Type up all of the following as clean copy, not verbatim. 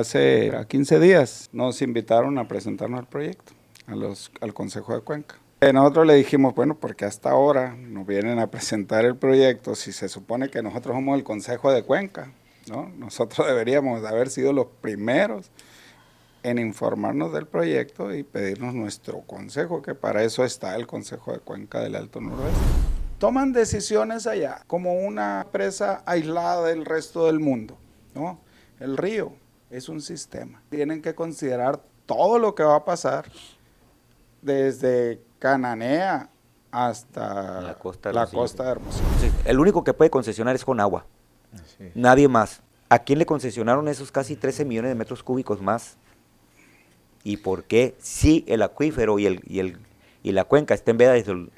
Hace 15 días nos invitaron a presentarnos el proyecto al Consejo de Cuenca. Nosotros le dijimos, bueno, porque hasta ahora nos vienen a presentar el proyecto, si se supone que nosotros somos el Consejo de Cuenca, ¿no? Nosotros deberíamos haber sido los primeros en informarnos del proyecto y pedirnos nuestro consejo, que para eso está el Consejo de Cuenca del Alto Noroeste. Toman decisiones allá, como una presa aislada del resto del mundo, ¿no? El río es un sistema. Tienen que considerar todo lo que va a pasar desde Cananea hasta la costa de Hermosillo. Sí, el único que puede concesionar es Conagua, sí. Nadie más. ¿A quién le concesionaron esos casi 13 millones de metros cúbicos más? ¿Y por qué? Sí, el acuífero y la cuenca está en veda desde el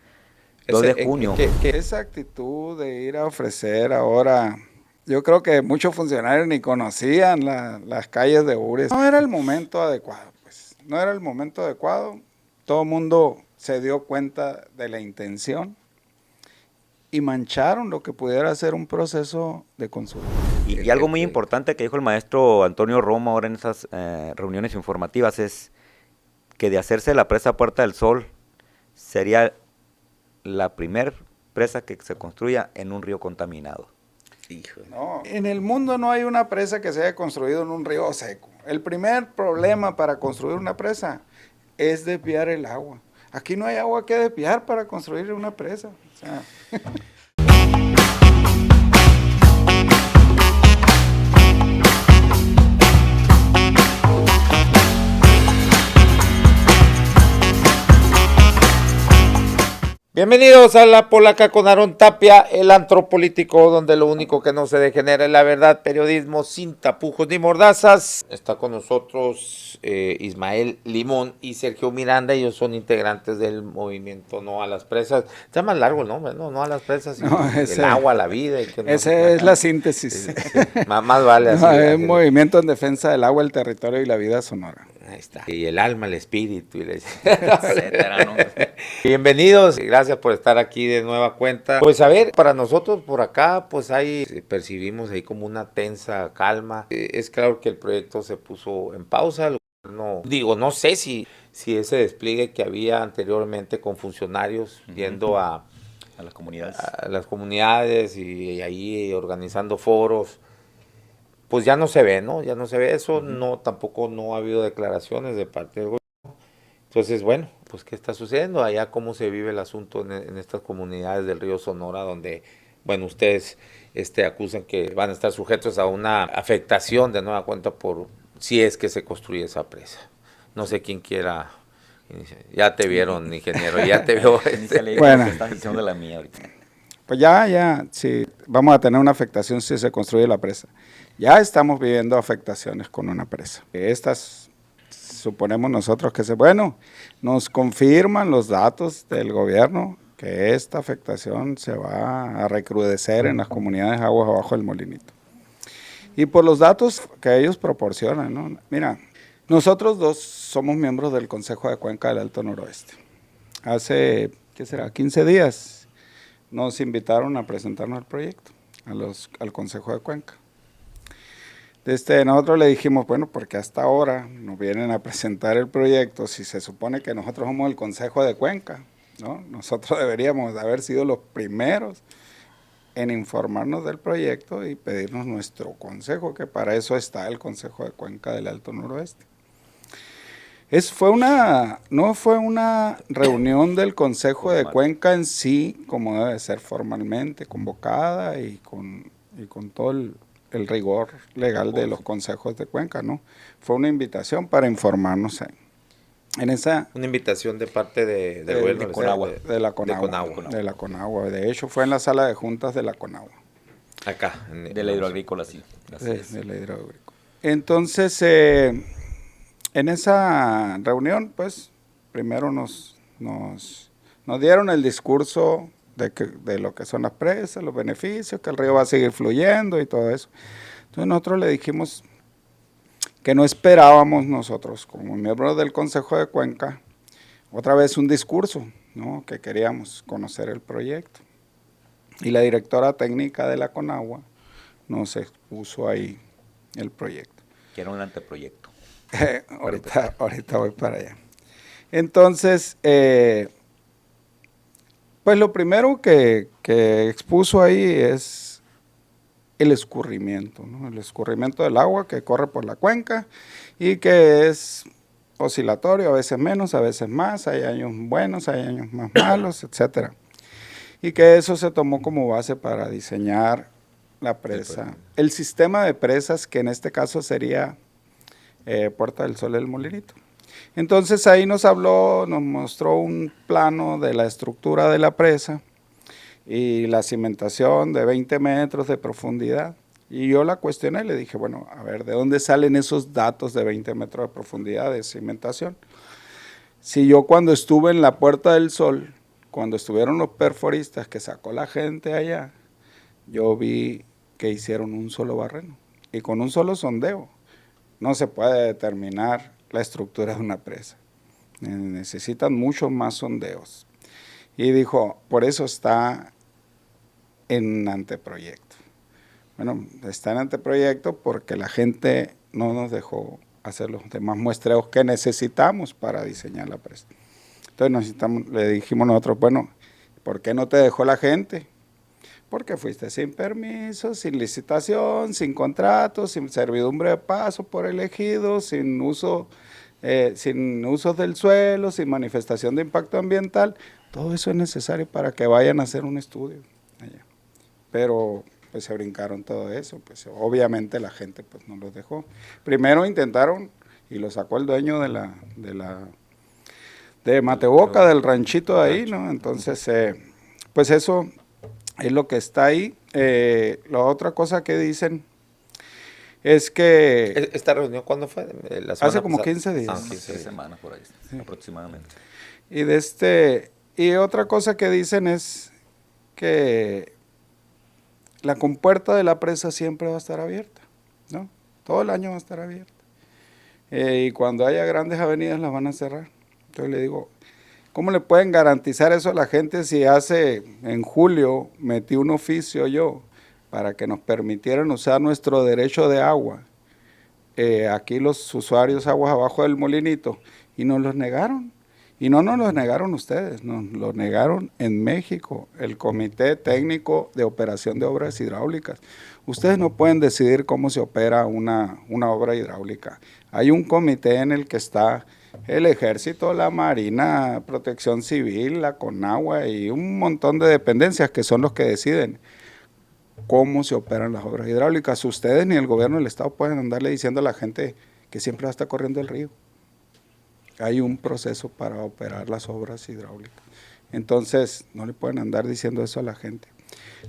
2 de junio. Esa actitud de ir a ofrecer ahora, yo creo que muchos funcionarios ni conocían las calles de Ures. No era el momento adecuado, pues. No era el momento adecuado. Todo el mundo se dio cuenta de la intención y mancharon lo que pudiera ser un proceso de consulta. Y algo muy importante que dijo el maestro Antonio Romo ahora en esas reuniones informativas es que de hacerse la presa Puerta del Sol sería la primer presa que se construya en un río contaminado. No, en el mundo no hay una presa que se haya construido en un río seco. El primer problema para construir una presa es desviar el agua. Aquí no hay agua que desviar para construir una presa. O sea. Bienvenidos a La Polaca con Aarón Tapia, el antro político donde lo único que no se degenera es la verdad, periodismo sin tapujos ni mordazas. Está con nosotros Ismael Limón y Sergio Miranda, ellos son integrantes del movimiento No a las Presas. Está más largo el nombre, ¿no? No a las Presas, no, el agua, la vida. Y que esa es la síntesis. Sí. Más vale así. Es un movimiento en defensa del agua, el territorio y la vida sonora. Ahí está. Y el alma, el espíritu. Etcétera, ¿no? Bienvenidos, gracias por estar aquí de nueva cuenta. Pues a ver, para nosotros por acá, pues percibimos ahí como una tensa calma. Es claro que el proyecto se puso en pausa. No sé si ese despliegue que había anteriormente con funcionarios yendo a las comunidades y ahí organizando foros, pues ya no se ve, ¿no? Ya no se ve eso, tampoco no ha habido declaraciones de parte del gobierno. Entonces, bueno, pues ¿qué está sucediendo? Allá cómo se vive el asunto en estas comunidades del río Sonora, donde, bueno, ustedes acusan que van a estar sujetos a una afectación de nueva cuenta por si es que se construye esa presa. No sé quién quiera. Ya te vieron, ingeniero, ya te veo. Bueno, de la mía ahorita. Pues ya, sí, vamos a tener una afectación si se construye la presa. Ya estamos viviendo afectaciones con una presa. Estas, suponemos nosotros que nos confirman los datos del gobierno que esta afectación se va a recrudecer en las comunidades aguas abajo del Molinito. Y por los datos que ellos proporcionan, ¿no? Mira, nosotros dos somos miembros del Consejo de Cuenca del Alto Noroeste. Hace, 15 días nos invitaron a presentarnos el proyecto al Consejo de Cuenca. Nosotros le dijimos, bueno, porque hasta ahora nos vienen a presentar el proyecto, si se supone que nosotros somos el Consejo de Cuenca, ¿no? Nosotros deberíamos haber sido los primeros en informarnos del proyecto y pedirnos nuestro consejo, que para eso está el Consejo de Cuenca del Alto Noroeste. No fue una reunión del Consejo de Cuenca en sí, como debe ser formalmente convocada y con todo el rigor legal de los consejos de Cuenca, ¿no? Fue una invitación para informarnos una invitación de parte de Conagua. De la Conagua. De hecho, fue en la sala de juntas de la Conagua. Acá. De la hidroagrícola, sí. De la hidroagrícola. Entonces, en esa reunión, pues, primero nos dieron el discurso de lo que son las presas, los beneficios, que el río va a seguir fluyendo y todo eso. Entonces nosotros le dijimos que no esperábamos nosotros, como miembros del Consejo de Cuenca, otra vez un discurso, ¿no? Que queríamos conocer el proyecto. Y la directora técnica de la Conagua nos expuso ahí el proyecto. Que era un anteproyecto. Ahorita voy para allá. Entonces, pues lo primero que expuso ahí es el escurrimiento, ¿no? El escurrimiento del agua que corre por la cuenca y que es oscilatorio, a veces menos, a veces más, hay años buenos, hay años más malos, etcétera. Y que eso se tomó como base para diseñar la presa. El sistema de presas, que en este caso sería Puerta del Sol del Molinito. Entonces ahí nos mostró un plano de la estructura de la presa y la cimentación de 20 metros de profundidad. Y yo la cuestioné, le dije, bueno, a ver, ¿de dónde salen esos datos de 20 metros de profundidad de cimentación? Si yo cuando estuve en la Puerta del Sol, cuando estuvieron los perforistas que sacó la gente allá, yo vi que hicieron un solo barreno y con un solo sondeo. No se puede determinar la estructura de una presa. Necesitan muchos más sondeos. Y dijo, por eso está en anteproyecto. Bueno, está en anteproyecto porque la gente no nos dejó hacer los demás muestreos que necesitamos para diseñar la presa. Entonces le dijimos nosotros, bueno, ¿por qué no te dejó la gente? Porque fuiste sin permiso, sin licitación, sin contrato, sin servidumbre de paso por elegido, sin usos del suelo, sin manifestación de impacto ambiental. Todo eso es necesario para que vayan a hacer un estudio allá. Pero pues se brincaron todo eso, pues obviamente la gente pues no los dejó. Primero intentaron y lo sacó el dueño de Mateboca, del ranchito de ahí, ¿no? Entonces, pues eso es lo que está ahí. La otra cosa que dicen es que... ¿Esta reunión cuándo fue? Hace como 15 días. 15 semanas por ahí, sí, aproximadamente. Y otra cosa que dicen es que la compuerta de la presa siempre va a estar abierta, ¿no? Todo el año va a estar abierta. Y cuando haya grandes avenidas las van a cerrar. Entonces le digo, ¿cómo le pueden garantizar eso a la gente si en julio metí un oficio yo para que nos permitieran usar nuestro derecho de agua? Aquí los usuarios aguas abajo del molinito, y nos los negaron. Y no nos los negaron ustedes, nos lo negaron en México, el Comité Técnico de Operación de Obras Hidráulicas. Ustedes no pueden decidir cómo se opera una obra hidráulica. Hay un comité en el que está el Ejército, la Marina, Protección Civil, la Conagua y un montón de dependencias que son los que deciden cómo se operan las obras hidráulicas. Ustedes ni el gobierno del Estado pueden andarle diciendo a la gente que siempre va a estar corriendo el río. Hay un proceso para operar las obras hidráulicas. Entonces, no le pueden andar diciendo eso a la gente.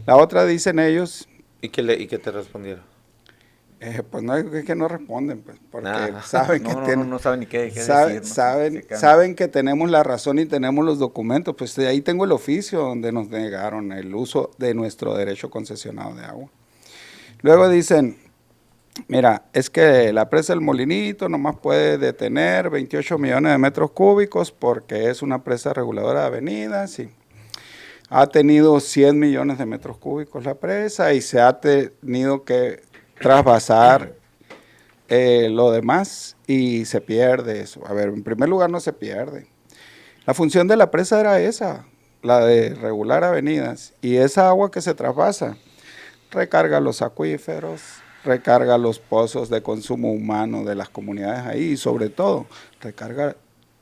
La otra, dicen ellos... ¿Y qué te respondieron? Pues no, es que no responden, pues, porque saben que no saben ni qué decir. Saben que tenemos la razón y tenemos los documentos. Pues de ahí tengo el oficio donde nos negaron el uso de nuestro derecho concesionado de agua. Luego dicen... Mira, es que la presa del Molinito nomás puede detener 28 millones de metros cúbicos porque es una presa reguladora de avenidas y ha tenido 100 millones de metros cúbicos la presa y se ha tenido que trasvasar lo demás y se pierde eso. A ver, en primer lugar no se pierde. La función de la presa era esa, la de regular avenidas, y esa agua que se trasvasa recarga los acuíferos, recarga los pozos de consumo humano de las comunidades ahí y sobre todo recarga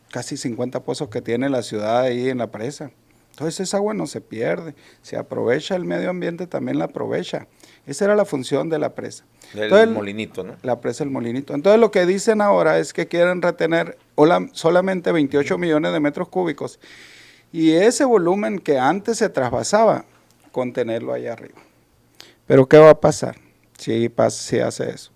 casi 50 pozos que tiene la ciudad ahí en la presa. Entonces esa agua no se pierde, se aprovecha, el medio ambiente también la aprovecha. Esa era la función de la presa. Del molinito, ¿no? La presa del Molinito. Entonces lo que dicen ahora es que quieren retener solamente 28 millones de metros cúbicos y ese volumen que antes se trasvasaba, contenerlo allá arriba. Pero ¿qué va a pasar si hace eso?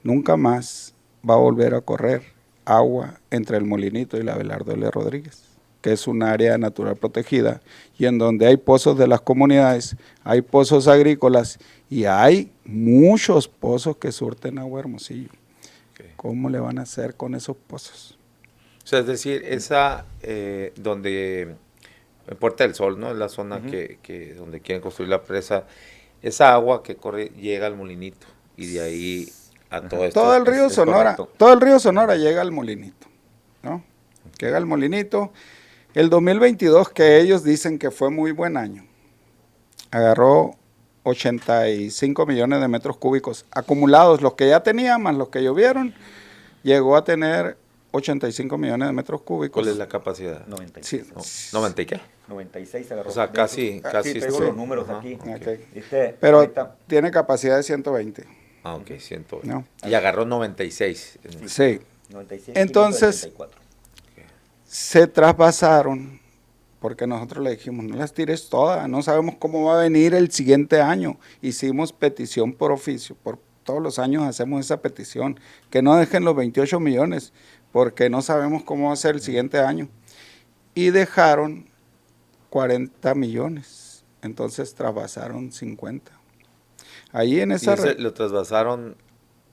Nunca más va a volver a correr agua entre el Molinito y la Abelardo L. Rodríguez, que es un área natural protegida y en donde hay pozos de las comunidades, hay pozos agrícolas y hay muchos pozos que surten agua Hermosillo. Okay. ¿Cómo le van a hacer con esos pozos? O sea, es decir, esa donde en Puerta del Sol, ¿no? Es la zona donde quieren construir la presa. Esa agua que corre llega al Molinito y de ahí a todo esto. Todo el río es Sonora, correcto. todo el río Sonora llega al molinito, ¿no? Llega al molinito. El 2022, que ellos dicen que fue muy buen año, agarró 85 millones de metros cúbicos acumulados, los que ya tenía más los que llovieron, llegó a tener 85 millones de metros cúbicos. ¿Cuál es la capacidad? 96. Sí. No, ¿90 y qué? 96 agarró. O sea, casi Sí, traigo sí. los números Ajá, aquí. Ok. Dice, Pero ahorita, tiene capacidad de 120. Ah, ok, 120. No. Y agarró 96. Sí. 96, Entonces, 584. se trasvasaron, porque nosotros le dijimos, no las tires todas, no sabemos cómo va a venir el siguiente año. Hicimos petición por oficio, por todos los años hacemos esa petición, que no dejen los 28 millones, porque no sabemos cómo va a ser el siguiente año. Y dejaron 40 millones, entonces trasvasaron 50. Ahí en Y esa... ese lo trasvasaron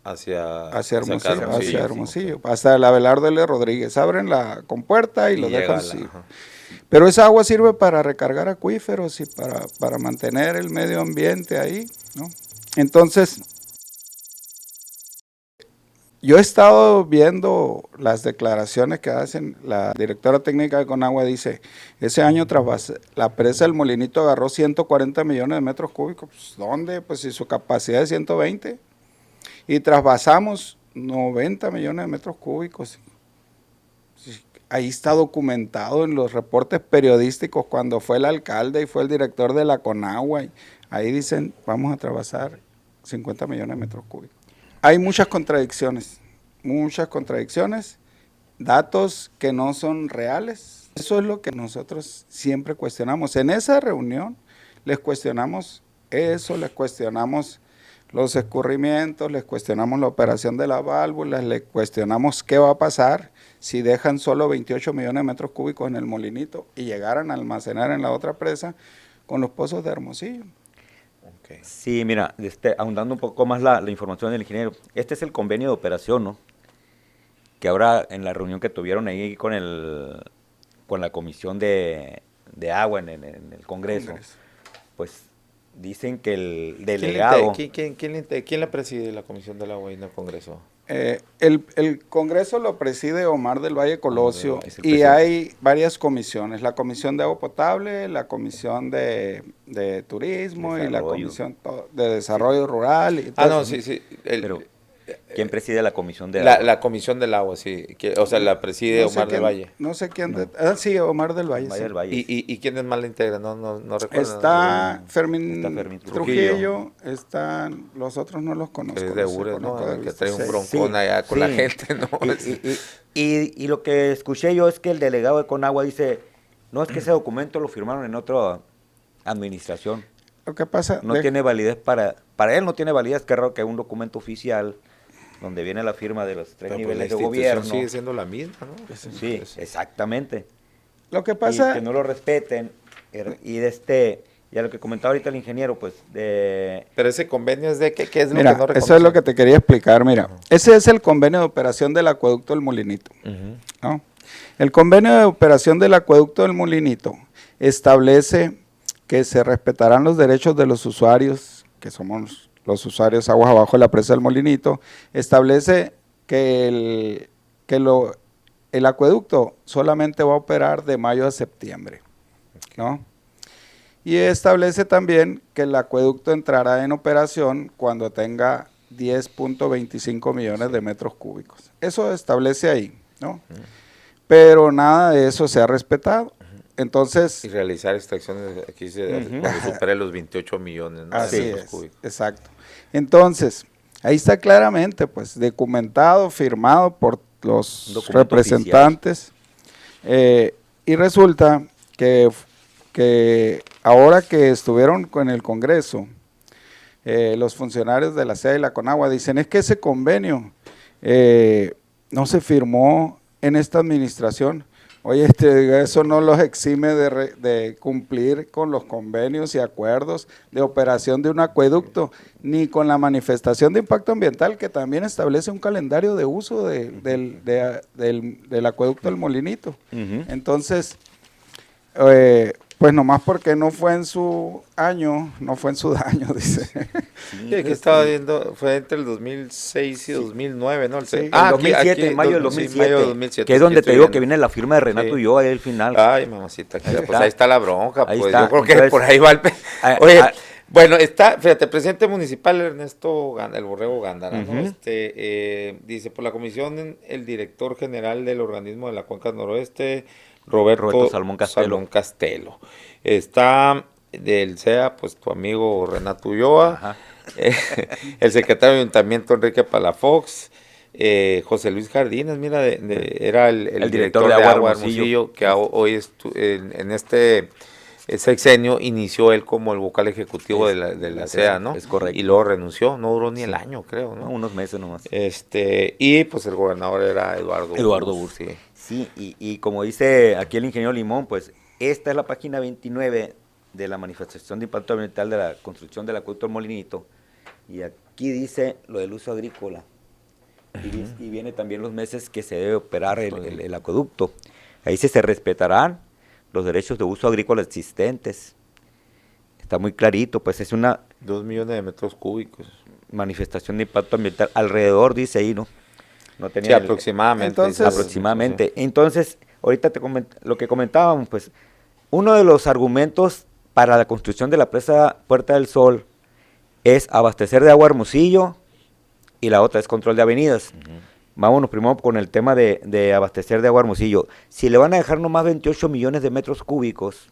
hacia Hermosillo, acá, hacia Hermosillo, hasta el Abelardo L. Rodríguez. Abren la compuerta y lo dejan así. ajá. Pero esa agua sirve para recargar acuíferos y para mantener el medio ambiente ahí, ¿no? Entonces, yo he estado viendo las declaraciones que hacen. La directora técnica de Conagua dice, ese año la presa del Molinito agarró 140 millones de metros cúbicos. Pues, ¿dónde? Pues si su capacidad es 120. Y trasvasamos 90 millones de metros cúbicos. Ahí está documentado en los reportes periodísticos cuando fue el alcalde y fue el director de la Conagua. Ahí dicen, vamos a trasvasar 50 millones de metros cúbicos. Hay muchas contradicciones, datos que no son reales. Eso es lo que nosotros siempre cuestionamos. En esa reunión les cuestionamos eso, les cuestionamos los escurrimientos, les cuestionamos la operación de las válvulas, les cuestionamos qué va a pasar si dejan solo 28 millones de metros cúbicos en el molinito y llegaran a almacenar en la otra presa con los pozos de Hermosillo. Okay. Sí, mira, ahondando un poco más la información del ingeniero, este es el convenio de operación, ¿no? Que ahora en la reunión que tuvieron ahí con la comisión de agua en el Congreso, pues dicen que el delegado... ¿Quién la preside la Comisión del Agua en el Congreso? El Congreso lo preside Omar del Valle Colosio y presidente. hay varias comisiones, la Comisión de Agua Potable, la Comisión de Turismo y la Comisión de Desarrollo Rural. Y todo eso. Sí. Pero, ¿quién preside la comisión de la, agua? la Comisión del Agua, sí. O sea, la preside No sé Omar quién, del Valle. No sé quién. No. Sí, Omar del Valle. Valle Sí. del Valle. ¿Y quiénes más la integran? No recuerdo. Está Fermín Está Fermín Trujillo, están los otros no los conozco. Es de los Ures, ¿no? conozco de Que vista, trae un sí. broncón allá con la gente, ¿no? Y lo que escuché yo es que el delegado de Conagua dice, no, es que ese documento lo firmaron en otra administración. Lo que pasa... No tiene validez para él no tiene validez, que raro que un documento oficial donde viene la firma de los tres Pero niveles la de institución gobierno. sigue siendo la misma, ¿no? Sí, exactamente. Lo que Y pasa... que no lo respeten. Y ya lo que comentaba ahorita el ingeniero, pues, Pero ese convenio es de ¿qué es lo Mira, que no eso es lo que te quería explicar. Mira, ese es el convenio de operación del acueducto del Molinito, ¿no? El convenio de operación del acueducto del Molinito establece que se respetarán los derechos de los usuarios, que somos los usuarios aguas abajo de la presa del Molinito, establece que el acueducto solamente va a operar de mayo a septiembre, ¿no? Y establece también que el acueducto entrará en operación cuando tenga 10.25 millones de metros cúbicos. Eso establece ahí, ¿no? Pero nada de eso se ha respetado. Entonces... Y realizar extracciones aquí cuando supere los 28 millones, ¿no? Así de metros es, cúbicos. exacto. Entonces, ahí está claramente, pues, documentado, firmado por los Documento representantes. Y resulta que ahora que estuvieron con el Congreso, los funcionarios de la SEA y la Conagua dicen, es que ese convenio no se firmó en esta administración. Oye, eso no los exime de cumplir con los convenios y acuerdos de operación de un acueducto, ni con la manifestación de impacto ambiental, que también establece un calendario de uso del acueducto del Molinito. Entonces, Pues nomás porque no fue en su año, no fue en su daño, dice. Sí, que estaba viendo, fue entre el 2006 y 2009, ¿no? Sí. En 2007, en mayo del 2007, mayo de 2007, que es donde sí, te estoy digo viendo. que viene la firma de Renato Sí. y yo ahí al final. Ay, mamacita, Ahí pues está. ahí está la bronca, Ahí pues está. yo creo que Entonces, por ahí va el... ah, Oye, ah, bueno, está, fíjate, presidente municipal Ernesto el Borrego Gándara, ¿no? Ujú. Dice, por la comisión, el director general del organismo de la Cuenca Noroeste, Roberto Roberto Salmón Castelo. Salmón Castelo. Está del CEA, pues tu amigo Renato Ulloa, Ajá. el secretario de Ayuntamiento Enrique Palafox, José Luis Jardines, mira, era el director de Agua Hermosillo, que hoy en este sexenio inició él como el vocal ejecutivo de la CEA, ¿no? Es correcto. Y luego renunció, no duró ni el año, creo, No, ¿no? unos meses nomás. Y pues el gobernador era Eduardo Burs. sí. Sí, y como dice aquí el ingeniero Limón, pues esta es la página 29 de la manifestación de impacto ambiental de la construcción del acueducto del Molinito. Y aquí dice lo del uso agrícola. Y viene también los meses que se debe operar el acueducto. Ahí se respetarán los derechos de uso agrícola existentes. Está muy clarito, pues es una 2 millones de metros cúbicos. manifestación de impacto ambiental alrededor, dice ahí, ¿no? No tenía Sí, el- aproximadamente. Entonces- aproximadamente. Entonces, ahorita lo que comentábamos, pues, uno de los argumentos para la construcción de la presa Puerta del Sol es abastecer de agua Hermosillo y la otra es control de avenidas. Vámonos primero con el tema de abastecer de agua Hermosillo. Si le van a dejar nomás 28 millones de metros cúbicos,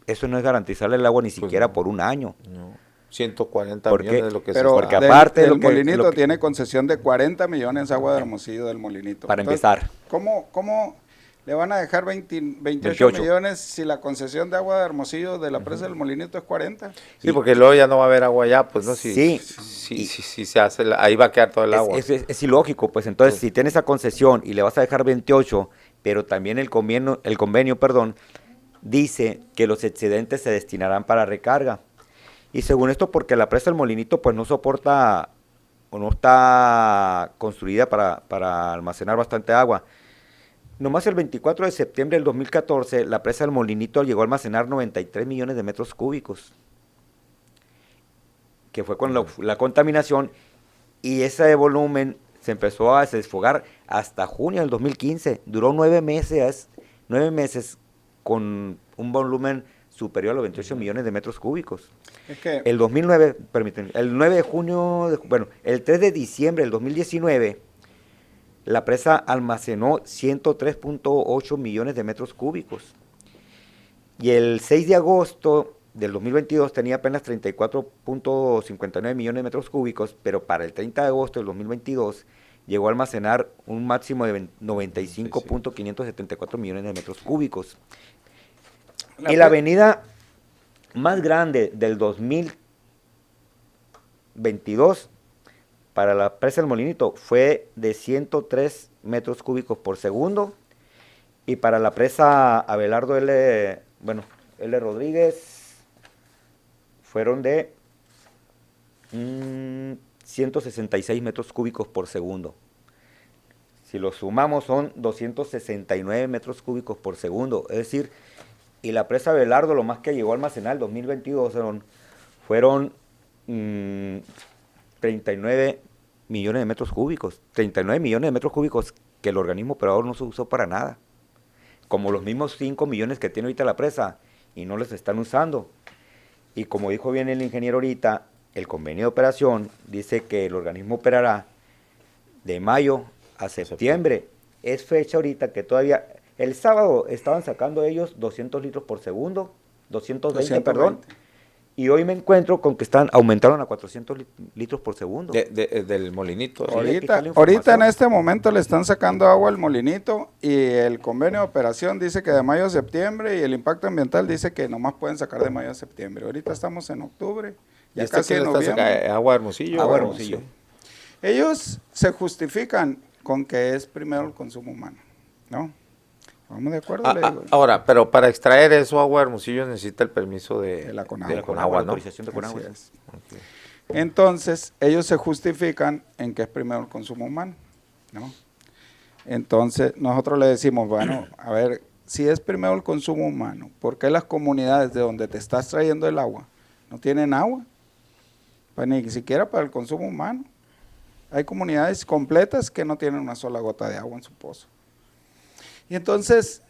eso no es garantizarle el agua ni siquiera no. por un año. No, 140 ¿Por qué? millones de lo que Pero porque está. aparte de del lo que- Molinito lo que- tiene concesión de 40 millones de agua de Hermosillo del Molinito. Para Entonces, empezar. ¿Cómo le van a dejar 28 28. millones si la concesión de agua de Hermosillo de la presa del Molinito es 40? Sí, porque luego ya no va a haber agua allá, pues no, Sí. si se hace, ahí va a quedar todo el agua. Es ilógico, pues entonces Sí. si tienes esa concesión y le vas a dejar 28, pero también el convenio, dice que los excedentes se destinarán para recarga. Y según esto, porque la presa del Molinito pues no soporta o no está construida para almacenar bastante agua. Nomás el 24 de septiembre del 2014, la presa del Molinito llegó a almacenar 93 millones de metros cúbicos, que fue con la contaminación, y ese volumen se empezó a desfogar hasta junio del 2015. Duró 9 meses con un volumen superior a los 28 millones de metros cúbicos. Es que El 2009, permítanme, el 9 de junio, el 3 de diciembre del 2019, la presa almacenó 103.8 millones de metros cúbicos. Y el 6 de agosto del 2022 tenía apenas 34.59 millones de metros cúbicos, pero para el 30 de agosto del 2022 llegó a almacenar un máximo de 95.574 millones de metros cúbicos. Y la avenida más grande del 2022 para la presa del Molinito fue de 103 metros cúbicos por segundo, y para la presa Abelardo L. Rodríguez fueron de 166 metros cúbicos por segundo. Si lo sumamos son 269 metros cúbicos por segundo, es decir, y la presa Abelardo lo más que llegó a almacenar el 2022 fueron 39 millones de metros cúbicos, 39 millones de metros cúbicos que el organismo operador no se usó para nada, como los mismos 5 millones que tiene ahorita la presa y no les están usando. Y como dijo bien el ingeniero ahorita, el convenio de operación dice que el organismo operará de mayo a septiembre. Es fecha ahorita que todavía, el sábado estaban sacando ellos 200 litros por segundo, 220, perdón, y hoy me encuentro con que aumentaron a 400 litros por segundo. Del Molinito. Sí, aquí está la Ahorita en información. este momento le están sacando agua al Molinito y el convenio de operación dice que de mayo a septiembre, y el impacto ambiental dice que nomás pueden sacar de mayo a septiembre. Ahorita estamos en octubre, ya casi en noviembre. Agua Hermosillo. Agua Hermosillo. Ellos se justifican con que es primero el consumo humano, ¿no? ¿Estamos de acuerdo? Le digo. Ahora, pero para extraer eso, Agua Hermosillo necesita el permiso De la Conagua. de Conagua, la ¿no? autorización de Conagua. Así es. Entonces, ellos se justifican en que es primero el consumo humano, ¿no? Entonces, nosotros le decimos, bueno, a ver, si es primero el consumo humano, ¿por qué las comunidades de donde te estás trayendo el agua no tienen agua? Pues ni siquiera para el consumo humano. Hay comunidades completas que no tienen una sola gota de agua en su pozo. Y entonces,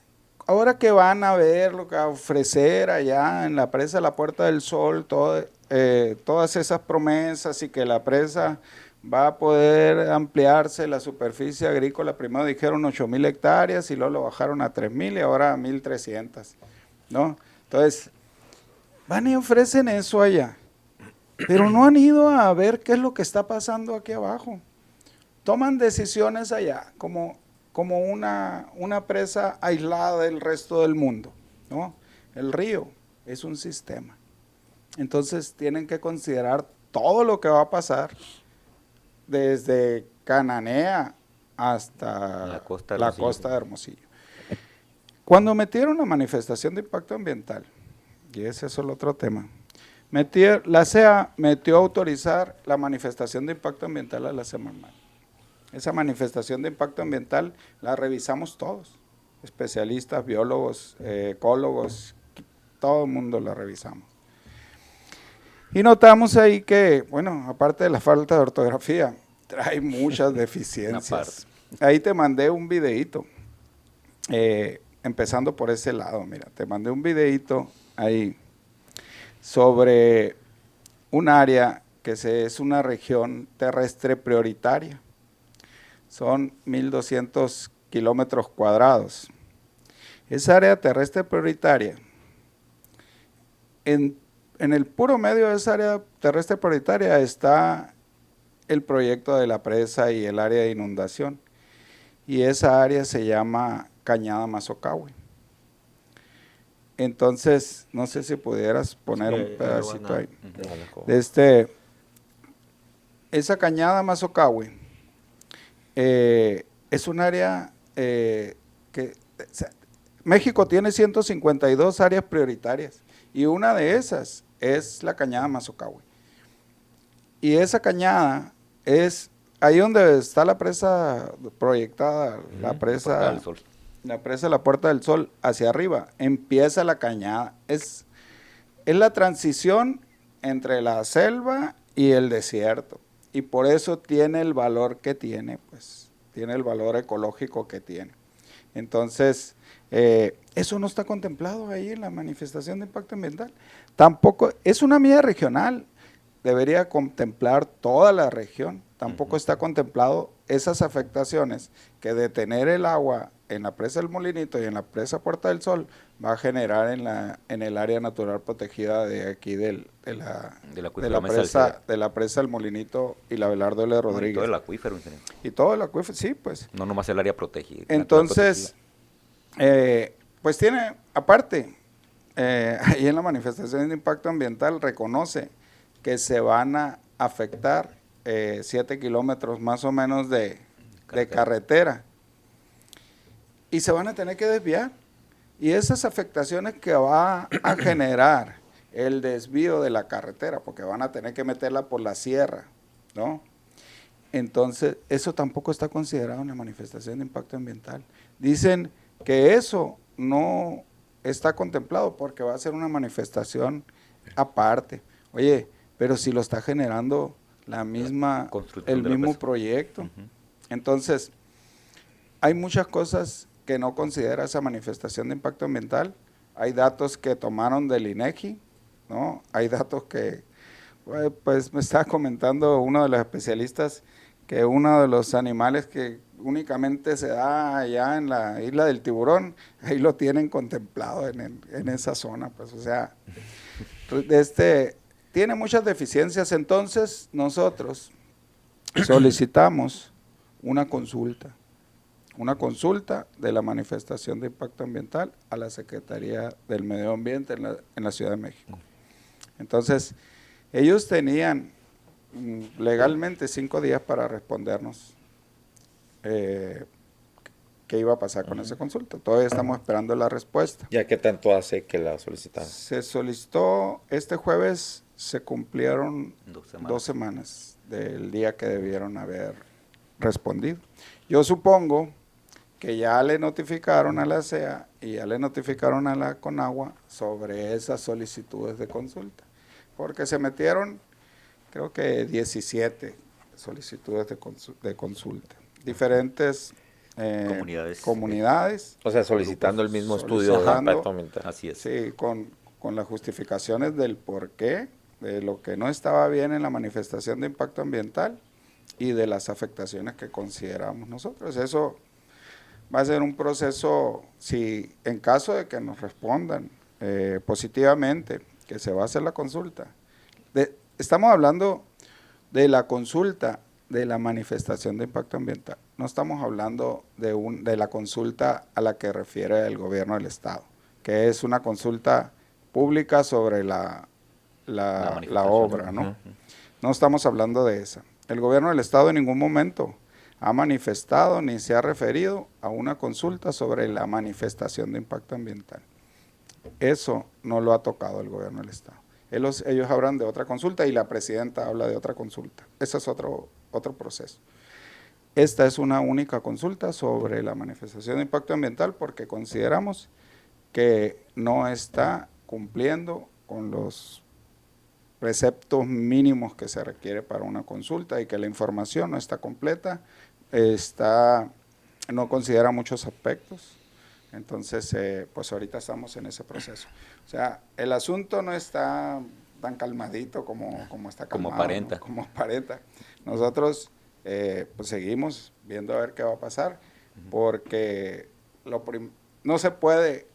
ahora que van a ver lo que va a ofrecer allá en la presa de la Puerta del Sol, todas esas promesas y que la presa va a poder ampliarse la superficie agrícola, primero dijeron 8,000 hectáreas y luego lo bajaron a 3,000 y ahora a 1,300, ¿no? Entonces, van y ofrecen eso allá, pero no han ido a ver qué es lo que está pasando aquí abajo. Toman decisiones allá como una presa aislada del resto del mundo, ¿no? El río es un sistema. Entonces tienen que considerar todo lo que va a pasar desde Cananea hasta la costa de Hermosillo. Cuando metieron la manifestación de impacto ambiental, y ese es el otro tema, la CEA metió a autorizar la manifestación de impacto ambiental a la Semarnat. Esa manifestación de impacto ambiental la revisamos todos, especialistas, biólogos, ecólogos, todo el mundo la revisamos. Y notamos ahí que, bueno, aparte de la falta de ortografía, trae muchas deficiencias. Ahí te mandé un videíto, empezando por ese lado, mira, te mandé un videíto ahí sobre un área que es una región terrestre prioritaria. Son 1,200 kilómetros cuadrados. Esa área terrestre prioritaria, en el puro medio de esa área terrestre prioritaria está el proyecto de la presa y el área de inundación. Y esa área se llama Cañada Mazocahue. Entonces, no sé si pudieras poner un pedacito ahí. Esa Cañada Mazocahue es un área México tiene 152 áreas prioritarias y una de esas es la Cañada Mazocahue. Y esa cañada es ahí donde está la presa proyectada, la presa de la Puerta del Sol, hacia arriba, empieza la cañada. Es la transición entre la selva y el desierto. Y por eso tiene el valor que tiene, pues, tiene el valor ecológico que tiene. Entonces, eso no está contemplado ahí en la manifestación de impacto ambiental. Tampoco, es una medida regional, debería contemplar toda la región. Tampoco está contemplado esas afectaciones que de tener el agua en la presa del Molinito y en la presa Puerta del Sol va a generar en el área natural protegida de aquí de la presa del Molinito y la Belardo L. Rodríguez. Y todo el acuífero. Y todo el acuífero, sí, pues. No nomás el área protegida. Entonces, pues tiene, aparte, ahí en la manifestación de impacto ambiental reconoce que se van a afectar 7 kilómetros más o menos de carretera. Y se van a tener que desviar. Y esas afectaciones que va a generar el desvío de la carretera, porque van a tener que meterla por la sierra, ¿no? Entonces, eso tampoco está considerado en la manifestación de impacto ambiental. Dicen que eso no está contemplado porque va a ser una manifestación aparte. Oye, pero si lo está generando el mismo proyecto. Entonces, hay muchas cosas que no considera esa manifestación de impacto ambiental. Hay datos que tomaron del INEGI, ¿no? Hay datos que, pues me estaba comentando uno de los especialistas que uno de los animales que únicamente se da allá en la isla del Tiburón, ahí lo tienen contemplado en esa zona, pues, o sea, tiene muchas deficiencias. Entonces nosotros solicitamos una consulta de la manifestación de impacto ambiental a la Secretaría del Medio Ambiente en la Ciudad de México. Entonces, ellos tenían legalmente 5 días para respondernos qué iba a pasar con esa consulta. Todavía estamos esperando la respuesta. ¿Ya qué tanto hace que la solicitaron? Se solicitó, este jueves se cumplieron 2 semanas del día que debieron haber respondido. Yo supongo que ya le notificaron a la CEA y ya le notificaron a la Conagua sobre esas solicitudes de consulta, porque se metieron, creo que 17 solicitudes de consulta, diferentes comunidades. O sea, solicitando el mismo estudio de impacto ambiental. Así es. Sí, con las justificaciones del por qué, de lo que no estaba bien en la manifestación de impacto ambiental y de las afectaciones que consideramos nosotros. Eso va a ser un proceso, si en caso de que nos respondan positivamente, que se va a hacer la consulta. Estamos hablando de la consulta de la manifestación de impacto ambiental. No estamos hablando de la consulta a la que refiere el gobierno del Estado, que es una consulta pública sobre la obra, ¿no? No estamos hablando de esa. El gobierno del Estado en ningún momento ha manifestado ni se ha referido a una consulta sobre la manifestación de impacto ambiental. Eso no lo ha tocado el gobierno del Estado. Ellos hablan de otra consulta y la presidenta habla de otra consulta. Ese es otro proceso. Esta es una única consulta sobre la manifestación de impacto ambiental porque consideramos que no está cumpliendo con los preceptos mínimos que se requiere para una consulta y que la información no está completa, no considera muchos aspectos. Entonces, pues ahorita estamos en ese proceso. O sea, el asunto no está tan calmadito como está calmado. Como aparenta. ¿No? Como aparenta. Nosotros pues seguimos viendo a ver qué va a pasar, porque no se puede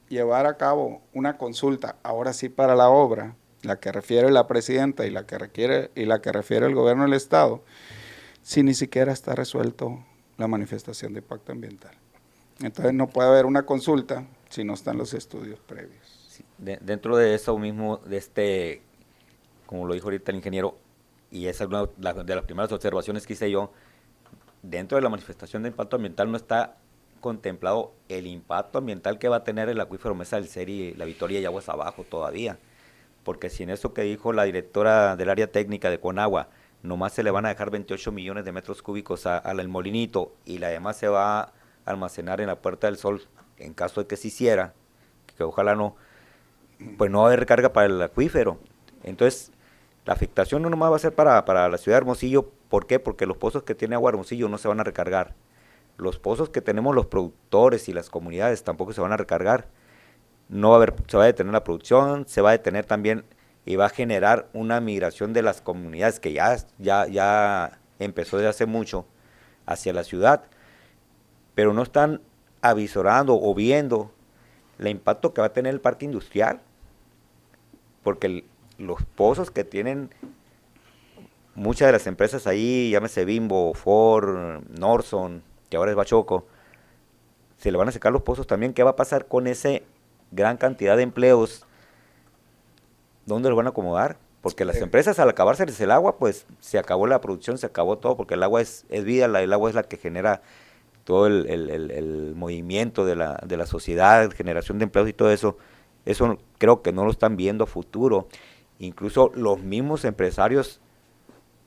llevar a cabo una consulta, ahora sí para la obra, la que refiere la presidenta y la que refiere el gobierno del Estado, si ni siquiera está resuelto la manifestación de impacto ambiental. Entonces no puede haber una consulta si no están los estudios previos. Sí, dentro de eso mismo, como lo dijo ahorita el ingeniero, y esa es una de las primeras observaciones que hice yo, dentro de la manifestación de impacto ambiental no está contemplado el impacto ambiental que va a tener el acuífero Mesa del Seri, La Victoria y Aguas Abajo todavía, porque si en eso que dijo la directora del área técnica de Conagua, nomás se le van a dejar 28 millones de metros cúbicos al Molinito y la demás se va a almacenar en la Puerta del Sol, en caso de que se hiciera, que ojalá no, pues no va a haber recarga para el acuífero. Entonces, la afectación no nomás va a ser para la ciudad de Hermosillo. ¿Por qué? Porque los pozos que tiene Agua Hermosillo no se van a recargar. Los pozos que tenemos los productores y las comunidades tampoco se van a recargar. No va a haber, se va a detener la producción, se va a detener también y va a generar una migración de las comunidades que ya empezó desde hace mucho hacia la ciudad, pero no están avisorando o viendo el impacto que va a tener el parque industrial, porque los pozos que tienen muchas de las empresas ahí, llámese Bimbo, Ford, Norson, que ahora es Bachoco, se le van a secar los pozos también. ¿Qué va a pasar con esa gran cantidad de empleos? ¿Dónde los van a acomodar? Porque las empresas, al acabárseles el agua, pues se acabó la producción, se acabó todo, porque el agua es vida, el agua es la que genera todo el movimiento de la sociedad, generación de empleos y todo eso. Eso creo que no lo están viendo a futuro. Incluso los mismos empresarios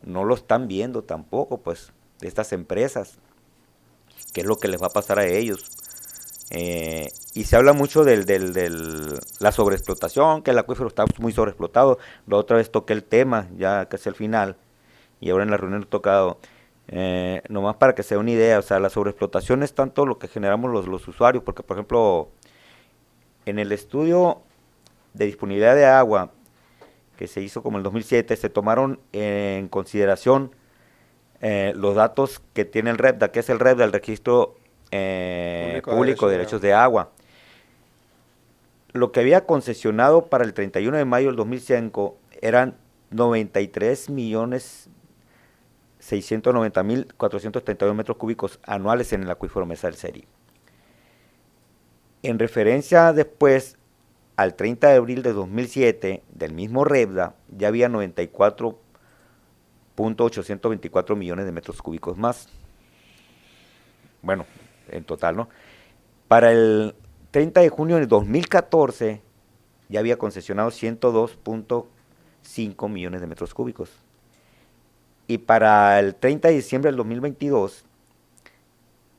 no lo están viendo tampoco, pues, de estas empresas, qué es lo que les va a pasar a ellos. Y se habla mucho de la sobreexplotación, que el acuífero está muy sobreexplotado. La otra vez toqué el tema, ya casi al final, y ahora en la reunión he tocado, nomás para que se dé una idea. O sea, la sobreexplotación es tanto lo que generamos los usuarios, porque por ejemplo, en el estudio de disponibilidad de agua, que se hizo como en el 2007, se tomaron en consideración los datos que tiene el REPDA, que es el REPDA, el Registro Público de Derechos de Agua. Lo que había concesionado para el 31 de mayo del 2005 eran 93.690.432 metros cúbicos anuales en el acuífero Mesa del Seri. En referencia después, al 30 de abril de 2007, del mismo REPDA, ya había 94.824 millones de metros cúbicos más. Bueno, en total, ¿no? Para el 30 de junio de 2014, ya había concesionado 102.5 millones de metros cúbicos. Y para el 30 de diciembre del 2022,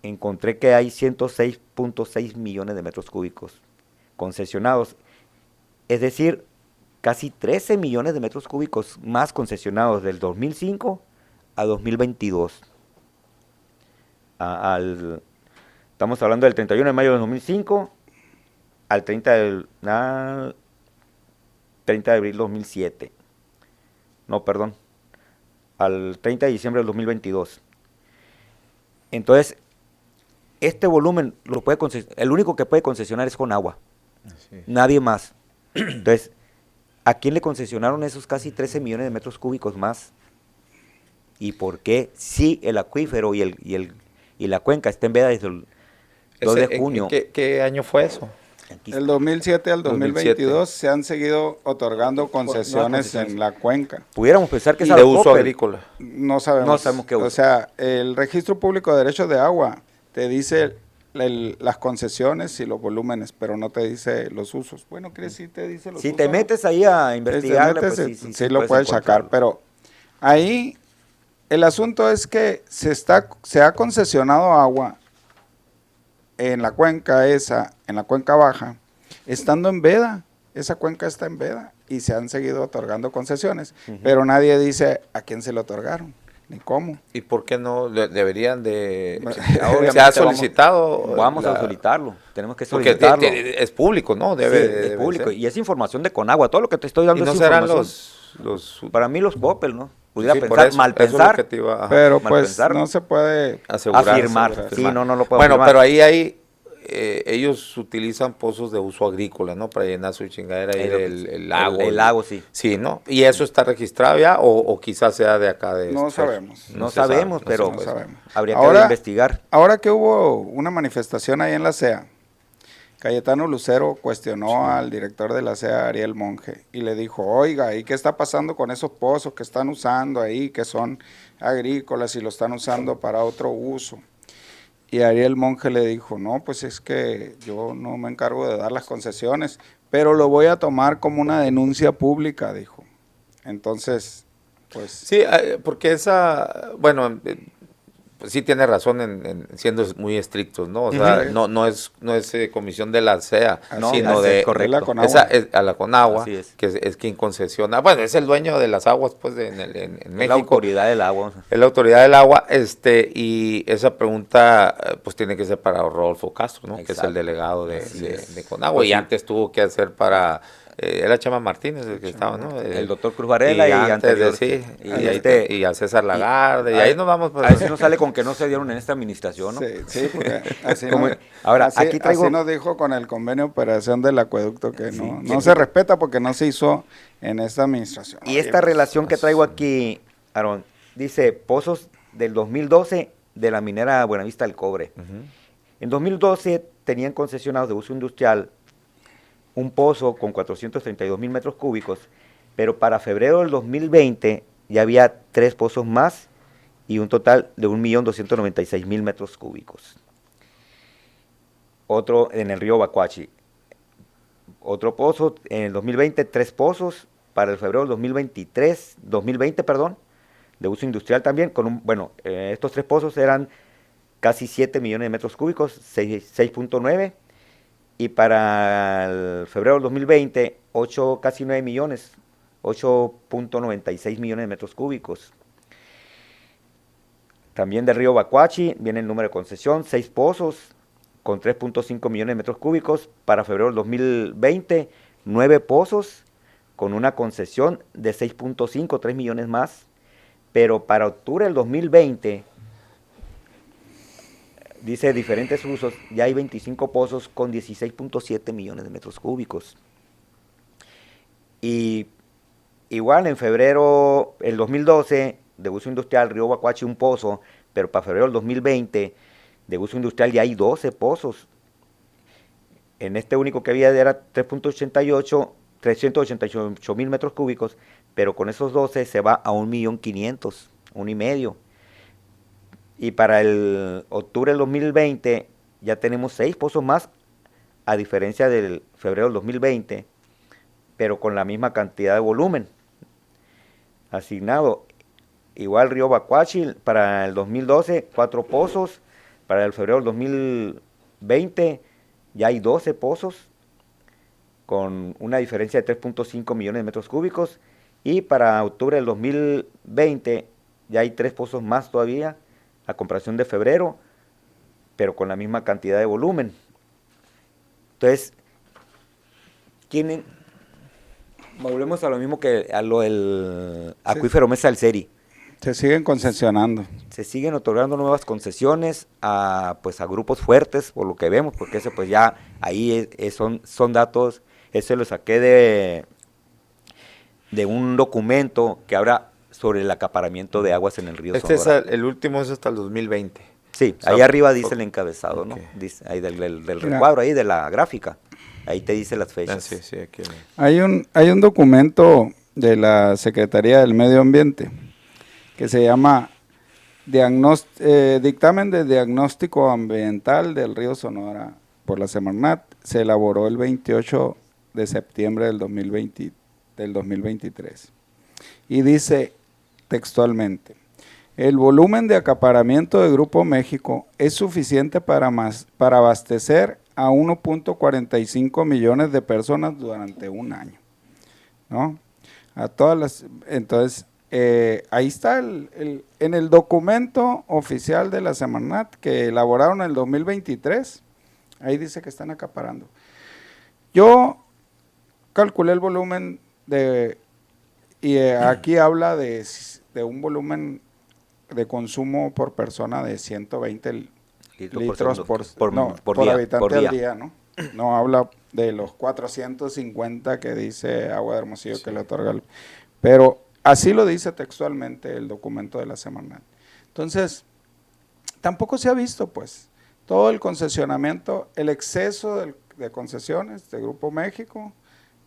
encontré que hay 106.6 millones de metros cúbicos concesionados. Es decir, casi 13 millones de metros cúbicos más concesionados del 2005 a 2022. Estamos hablando del 31 de mayo de 2005 al 30 de abril de 2007. No, perdón. Al 30 de diciembre del 2022. Entonces, este volumen el único que puede concesionar es Conagua. Nadie más. Entonces, ¿a quién le concesionaron esos casi 13 millones de metros cúbicos más? ¿Y por qué? Si el acuífero y la cuenca está en veda desde el 2 de junio. ¿Qué año fue eso? Del 2007 al 2022 2007. se han seguido otorgando concesiones en la cuenca. Pudiéramos pensar que es De uso Coppel. agrícola. No sabemos. No sabemos qué uso. O sea, el Registro Público de Derechos de Agua te dice las concesiones y los volúmenes, pero no te dice los usos. Bueno, ¿crees si te dice los Si usos? te metes ahí a Si te investigar, metes, pues sí lo puedes sacar, pero ahí el asunto es que se ha concesionado agua en la cuenca en la cuenca baja, estando en veda. Esa cuenca está en veda y se han seguido otorgando concesiones, pero nadie dice a quién se le otorgaron, ni cómo. ¿Y por qué no deberían de... Obviamente ¿Se ha solicitado? Vamos a solicitarlo, tenemos que Porque solicitarlo. es público, ¿no? Sí, es público, ser. y es información de Conagua, todo lo que te estoy ¿Y dando no es serán información. Para mí los Coppel, ¿no? Pudiera Sí, por pensar, eso, mal eso es lo pensar, que te iba a Pero mal pues pensar. no se puede afirmar. Sí, no lo puedo Bueno, afirmar. pero ahí hay... ellos utilizan pozos de uso agrícola, ¿no? Para llenar su chingadera ahí el lago. El lago, sí. Sí, ¿no? ¿Y eso está registrado ya o quizás sea de acá? No sabemos. No se sabe, sabemos, no pero no pues, sabemos. habría Ahora- que investigar. Ahora que hubo una manifestación ahí en la CEA, Cayetano Lucero cuestionó al director de la CEA, Ariel Monge, y le dijo, oiga, ¿y qué está pasando con esos pozos que están usando ahí, que son agrícolas y lo están usando para otro uso? Y Ariel Monge le dijo, no, pues es que yo no me encargo de dar las concesiones, pero lo voy a tomar como una denuncia pública, dijo. Entonces, pues... Sí, porque esa, bueno, pues sí tiene razón en siendo muy estrictos, ¿no? O sea, no es comisión de la CEA, No, sino es de correcto. la Conagua. esa es a la Conagua, Así es. que es quien concesiona. Bueno, es el dueño de las aguas, pues, en Es México. la autoridad del agua. Es la autoridad del agua, y esa pregunta, pues, tiene que ser para Rodolfo Castro, ¿no? Que es el Exacto. delegado de Conagua, Pues y sí. antes tuvo que hacer para... era Chama Martínez el que estaba, ¿no? El doctor Cruz Varela y antes de anterior. sí, Y y a César Lagarde, y a- ahí nos vamos. Pues, A veces no sale con que no se dieron en esta administración, ¿no? Sí, sí, porque así, Como- no- ahora, así- aquí traigo- así nos dijo con el convenio de operación del acueducto que no, Sí, no se respeta porque no se hizo en esta administración. Y Oye, esta pues, relación que traigo aquí, Aaron, dice pozos del 2012 de la minera Buenavista del Cobre. En 2012 tenían concesionados de uso industrial un pozo con 432,000 metros cúbicos, pero para febrero del 2020 ya había 3 pozos más y un total de 1,296,000 metros cúbicos. Otro en el río Bacuachi. Otro pozo en el 2020, 3 pozos para el febrero del 2020, de uso industrial también, estos 3 pozos eran casi 7 millones de metros cúbicos, 6.9, y para el febrero del 2020, casi 9 millones, 8.96 millones de metros cúbicos. También del río Bacuachi viene el número de concesión, 6 pozos con 3.5 millones de metros cúbicos. Para febrero del 2020, 9 pozos con una concesión de 6.5, 3 millones más. Pero para octubre del 2020, dice diferentes usos, ya hay 25 pozos con 16.7 millones de metros cúbicos. Y igual en febrero del 2012, de uso industrial, río Bacuachi, un pozo, pero para febrero del 2020, de uso industrial ya hay 12 pozos. En este único que había era 388,000 metros cúbicos, pero con esos 12 se va a 1,500,000, 1,5. Y para el octubre del 2020 ya tenemos 6 pozos más, a diferencia del febrero del 2020, pero con la misma cantidad de volumen asignado. Igual río Bacuachi, para el 2012, 4 pozos, Para el febrero del 2020 ya hay 12 pozos con una diferencia de 3.5 millones de metros cúbicos, y para octubre del 2020 ya hay 3 pozos más todavía, a comparación de febrero, pero con la misma cantidad de volumen. Entonces, volvemos a lo mismo que a lo del acuífero Mesa del Seri. Se siguen concesionando. Se siguen otorgando nuevas concesiones a grupos fuertes, por lo que vemos, porque ese pues ya ahí son datos. Ese lo saqué de un documento que habla sobre el acaparamiento de aguas en el río Sonora. El último es hasta el 2020. Sí, ahí arriba dice el encabezado, ¿no? Dice, ahí del recuadro, ahí de la gráfica. Ahí te dice las fechas. Sí, aquí. Hay un documento de la Secretaría del Medio Ambiente que se llama Dictamen de Diagnóstico Ambiental del Río Sonora por la Semarnat. Se elaboró el 28 de septiembre del 2023. Y dice textualmente: el volumen de acaparamiento de Grupo México es suficiente para abastecer a 1.45 millones de personas durante un año, ¿no? Entonces, ahí está en el documento oficial de la Semarnat que elaboraron en el 2023, ahí dice que están acaparando. Yo calculé el volumen y aquí habla de un volumen de consumo por persona de 120 litros por habitante al día, ¿no? No habla de los 450 que dice Agua de Hermosillo, sí, que le otorga pero así lo dice textualmente el documento de la Semarnat. Entonces, tampoco se ha visto, pues, todo el concesionamiento, el exceso de concesiones de Grupo México,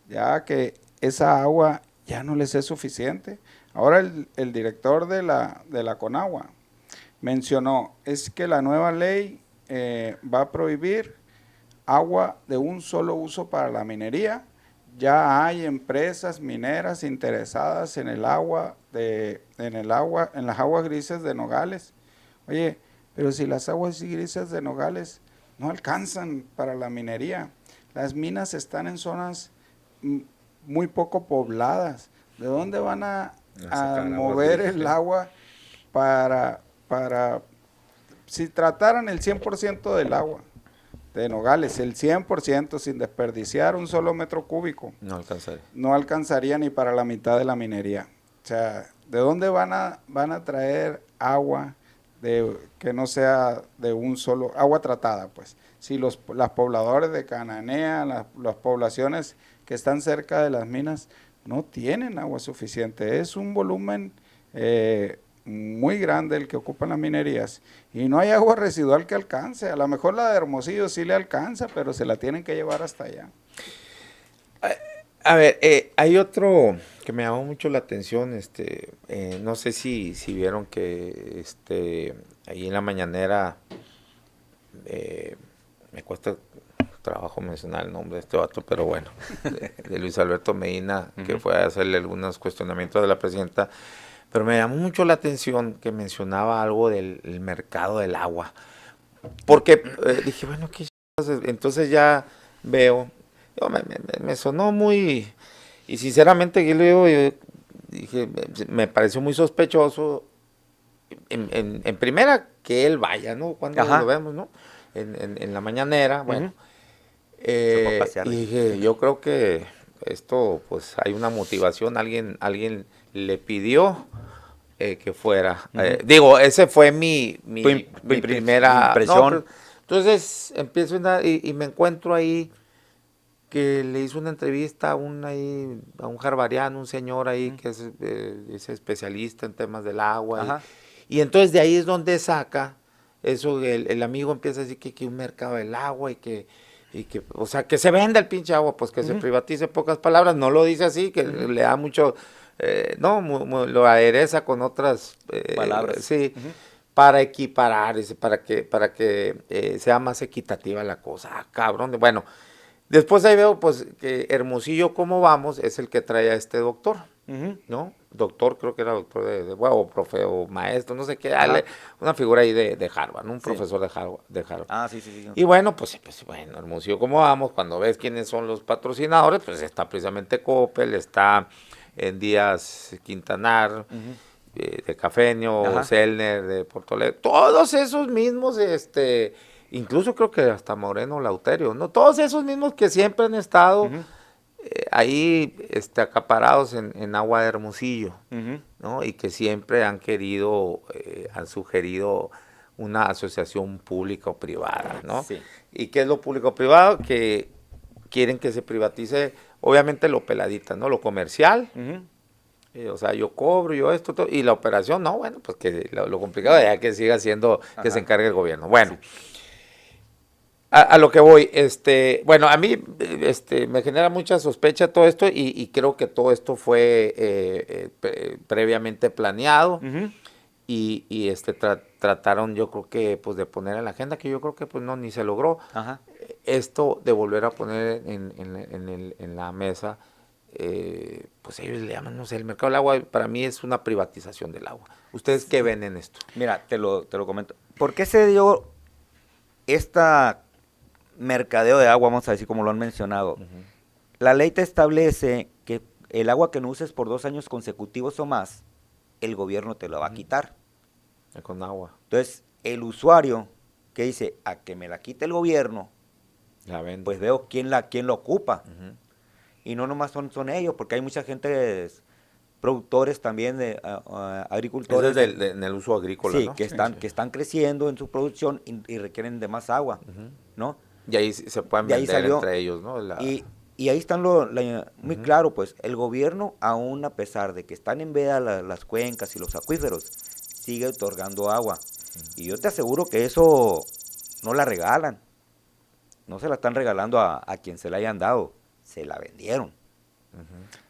ya que esa agua ya no les es suficiente. Ahora el director de la Conagua mencionó, es que la nueva ley va a prohibir agua de un solo uso para la minería. Ya hay empresas mineras interesadas en las aguas grises de Nogales. Oye, pero si las aguas grises de Nogales no alcanzan para la minería, las minas están en zonas muy poco pobladas. ¿De dónde van a mover el agua para si trataran el 100% del agua de Nogales, el 100% sin desperdiciar un solo metro cúbico? No alcanzaría ni para la mitad de la minería. O sea, ¿de dónde van a traer agua que no sea de un solo, agua tratada, pues? Si los pobladores de Cananea, las poblaciones que están cerca de las minas, no tienen agua suficiente. Es un volumen muy grande el que ocupan las minerías y no hay agua residual que alcance. A lo mejor la de Hermosillo sí le alcanza, pero se la tienen que llevar hasta allá. A ver, hay otro que me llamó mucho la atención, no sé si vieron que ahí en la mañanera, me cuesta trabajo mencionar el nombre de este vato, pero bueno, de Luis Alberto Medina, que fue a hacerle algunos cuestionamientos de la presidenta, pero me llamó mucho la atención que mencionaba algo del mercado del agua, porque dije, bueno, ¿qué entonces ya veo, me sonó muy, y sinceramente yo dije, me pareció muy sospechoso, en primera, que él vaya, ¿no? Cuando lo vemos, ¿no? En la mañanera, bueno. Y dije, yo creo que esto, pues hay una motivación, alguien le pidió que fuera. Digo, ese fue mi primera impresión. No, entonces empiezo y me encuentro ahí que le hizo una entrevista a un jarbariano, un señor ahí que es especialista en temas del agua. Y entonces de ahí es donde saca eso, el amigo empieza a decir que un mercado del agua y que, o sea, que se venda el pinche agua, pues que se privatice, pocas palabras, no lo dice así, que le da mucho, lo adereza con otras palabras. Sí, para equiparar, para que sea más equitativa la cosa. Cabrón, bueno, Después ahí veo pues que Hermosillo, ¿cómo vamos? Es el que trae a este doctor, ¿no? Doctor, creo que era doctor bueno, o profe, o maestro, no sé qué, una figura ahí de Harvard, ¿no? Un profesor de Harvard. Ah, sí, sí, sí. Y bueno, pues bueno, Hermosillo, ¿cómo vamos? Cuando ves quiénes son los patrocinadores, pues está precisamente Coppel, está en Díaz Quintanar, de Cafeño, Selner, de Porto Alegre, todos esos mismos, incluso creo que hasta Moreno Lauterio, ¿no? Todos esos mismos que siempre han estado ahí acaparados en agua de Hermosillo, ¿no? Y que siempre han querido, han sugerido una asociación pública o privada, ¿no? Sí. ¿Y qué es lo público-privado? Que quieren que se privatice, obviamente lo peladita, ¿no? Lo comercial, o sea, yo cobro, yo esto, todo, y la operación, no, bueno, pues que lo complicado ya que siga siendo, que se encargue el gobierno. Bueno, a lo que voy, bueno, a mí me genera mucha sospecha todo esto y creo que todo esto fue previamente planeado y trataron, yo creo que, pues de poner en la agenda, que yo creo que pues no, ni se logró, esto de volver a poner en la mesa, pues ellos le llaman, no sé, el mercado del agua para mí es una privatización del agua. ¿Ustedes qué ven en esto? Mira, te lo comento. ¿Por qué se dio esta mercadeo de agua, vamos a decir como lo han mencionado? La ley te establece que el agua que no uses por 2 años consecutivos o más, el gobierno te lo va a quitar. Con agua. Entonces, el usuario que dice, a que me la quite el gobierno, pues veo quién la ocupa. Y no nomás son ellos, porque hay mucha gente, productores también, de agricultores. Eso es en el uso agrícola, sí, ¿no? que están creciendo en su producción y requieren de más agua, ¿no? Y ahí se pueden vender entre ellos, ¿no? Y ahí están muy claro, pues, el gobierno, aún a pesar de que están en veda las cuencas y los acuíferos, sigue otorgando agua. Y yo te aseguro que eso no la regalan. No se la están regalando a quien se la hayan dado. Se la vendieron.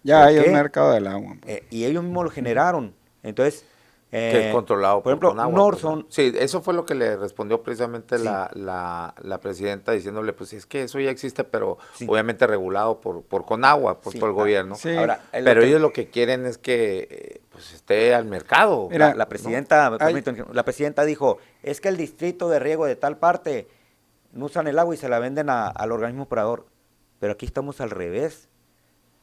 Ya hay un mercado del agua. Y ellos mismos lo generaron. Entonces, que es controlado por ejemplo, Conagua, Norson. Pues, sí, eso fue lo que le respondió precisamente la presidenta, diciéndole, pues es que eso ya existe, pero obviamente regulado por Conagua, por el gobierno. Sí. Ahora, pero ellos lo que quieren es que pues esté al mercado. Mira, la presidenta, la presidenta dijo, es que el distrito de riego de tal parte no usan el agua y se la venden al organismo operador. Pero aquí estamos al revés.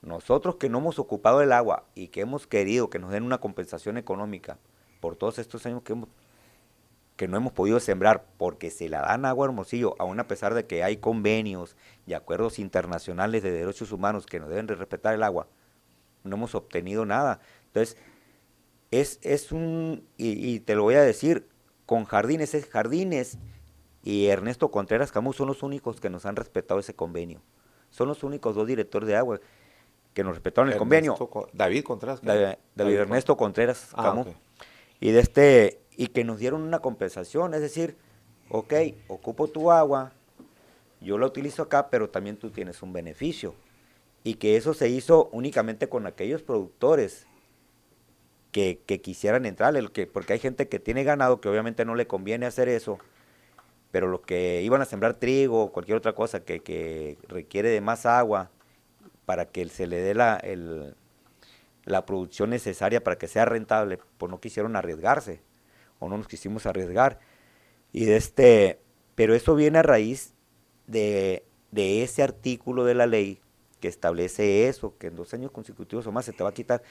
Nosotros que no hemos ocupado el agua y que hemos querido que nos den una compensación económica por todos estos años que no hemos podido sembrar porque se la dan agua a Hermosillo, aún a pesar de que hay convenios y acuerdos internacionales de derechos humanos que nos deben de respetar el agua, no hemos obtenido nada. Entonces, y te lo voy a decir, con Jardines y Ernesto Contreras Camus son los únicos que nos han respetado ese convenio. Son los únicos 2 directores de agua que nos respetaron el convenio. David Contreras. David Ernesto Contreras Camus. Okay. Y que nos dieron una compensación, es decir, ok, ocupo tu agua, yo la utilizo acá, pero también tú tienes un beneficio. Y que eso se hizo únicamente con aquellos productores que quisieran entrar, porque hay gente que tiene ganado que obviamente no le conviene hacer eso, pero los que iban a sembrar trigo o cualquier otra cosa que requiere de más agua para que se le dé la producción necesaria para que sea rentable, pues no quisieron arriesgarse, o no nos quisimos arriesgar. Pero eso viene a raíz de ese artículo de la ley que establece eso, que en 2 años consecutivos o más se te va a quitar.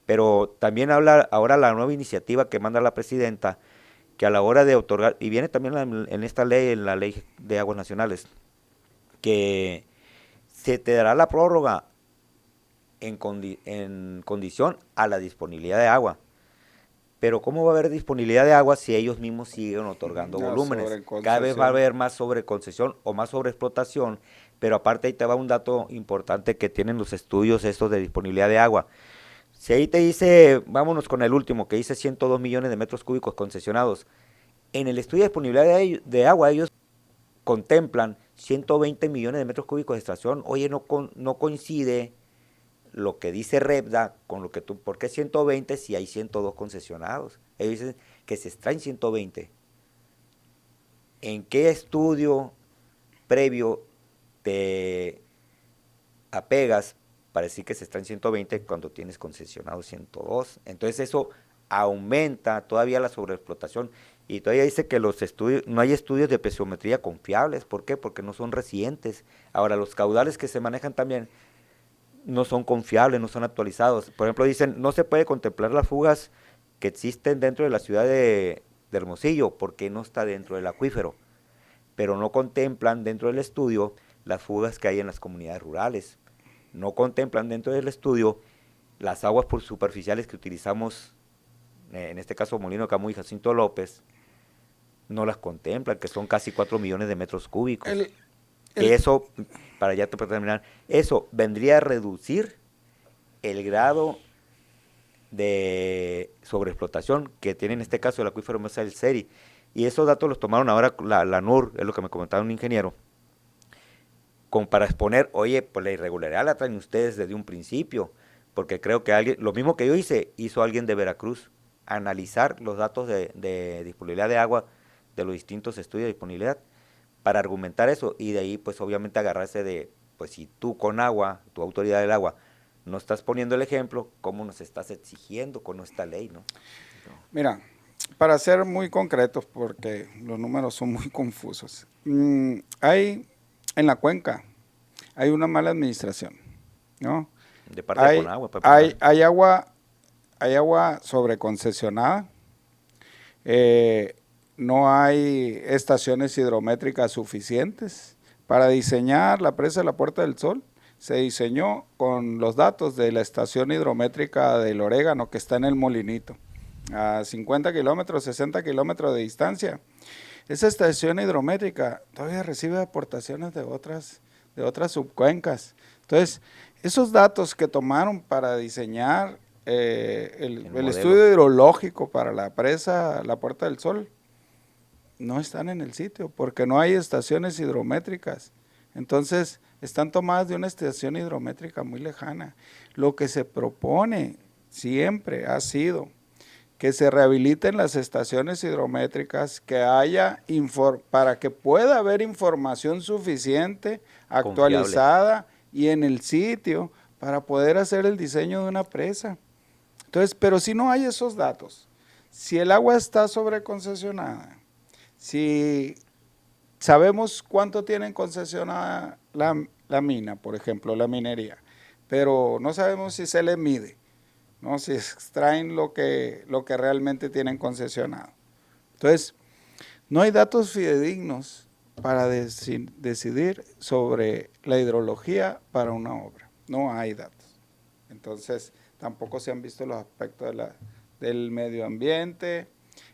Pero también habla ahora la nueva iniciativa que manda la presidenta, que a la hora de otorgar, y viene también en esta ley, en la ley de aguas nacionales, que se te dará la prórroga en condición a la disponibilidad de agua. Pero ¿cómo va a haber disponibilidad de agua si ellos mismos siguen otorgando volúmenes? Cada vez va a haber más sobreconcesión o más sobreexplotación, pero aparte ahí te va un dato importante que tienen los estudios estos de disponibilidad de agua. Si ahí te dice, vámonos con el último, que dice 102 millones de metros cúbicos concesionados, en el estudio de disponibilidad de agua ellos contemplan 120 millones de metros cúbicos de extracción. Oye, no coincide lo que dice REPDA con lo que tú, ¿por qué 120 si hay 102 concesionados? Ellos dicen que se extraen 120. ¿En qué estudio previo te apegas para decir que se está en 120 cuando tienes concesionado 102. Entonces eso aumenta todavía la sobreexplotación y todavía dice que los estudios, no hay estudios de pesometría confiables. ¿Por qué? Porque no son recientes. Ahora, los caudales que se manejan también no son confiables, no son actualizados. Por ejemplo, dicen, no se puede contemplar las fugas que existen dentro de la ciudad de Hermosillo porque no está dentro del acuífero, pero no contemplan dentro del estudio las fugas que hay en las comunidades rurales. No contemplan dentro del estudio las aguas superficiales que utilizamos, en este caso Molino Camuy y Jacinto López, no las contemplan, que son casi 4 millones de metros cúbicos. Eso, para ya terminar, eso vendría a reducir el grado de sobreexplotación que tiene en este caso el acuífero Mesa del Seri. Y esos datos los tomaron ahora la NUR, es lo que me comentaba un ingeniero, para exponer, oye, pues la irregularidad la traen ustedes desde un principio, porque creo que alguien, lo mismo que yo hizo alguien de Veracruz, analizar los datos de disponibilidad de agua de los distintos estudios de disponibilidad, para argumentar eso, y de ahí pues obviamente agarrarse de, pues si tú con agua, tu autoridad del agua, no estás poniendo el ejemplo, ¿cómo nos estás exigiendo con esta ley, no? Mira, para ser muy concretos, porque los números son muy confusos, hay en la cuenca, hay una mala administración, ¿no? De parte de Conagua. Hay agua sobreconcesionada, no hay estaciones hidrométricas suficientes. Para diseñar la presa de la Puerta del Sol, se diseñó con los datos de la estación hidrométrica del Orégano, que está en el Molinito, a 50 kilómetros, 60 kilómetros de distancia. Esa estación hidrométrica todavía recibe aportaciones de otras subcuencas. Entonces, esos datos que tomaron para diseñar el estudio hidrológico para la presa La Puerta del Sol no están en el sitio porque no hay estaciones hidrométricas. Entonces, están tomadas de una estación hidrométrica muy lejana. Lo que se propone siempre ha sido que se rehabiliten las estaciones hidrométricas, que haya para que pueda haber información suficiente, actualizada y en el sitio para poder hacer el diseño de una presa. Entonces, pero si no hay esos datos, si el agua está sobreconcesionada, si sabemos cuánto tienen concesionada la mina, por ejemplo, la minería, pero no sabemos si se le mide, ¿no? Si extraen lo que realmente tienen concesionado. Entonces, no hay datos fidedignos para decidir sobre la hidrología para una obra. No hay datos. Entonces, tampoco se han visto los aspectos del medio ambiente.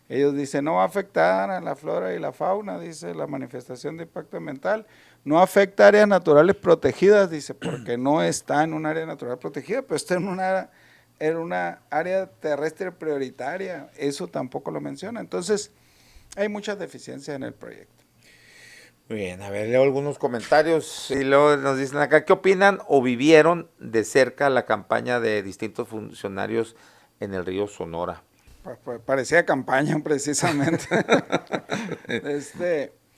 Ellos dicen, no va a afectar a la flora y la fauna, dice la manifestación de impacto ambiental. No afecta a áreas naturales protegidas, dice, porque no está en un área natural protegida, pero está en una área terrestre prioritaria. Eso tampoco lo menciona. Entonces, hay muchas deficiencias en el proyecto. Muy bien, a ver, leo algunos comentarios y luego nos dicen acá, ¿qué opinan o vivieron de cerca la campaña de distintos funcionarios en el río Sonora? Pues parecía campaña precisamente.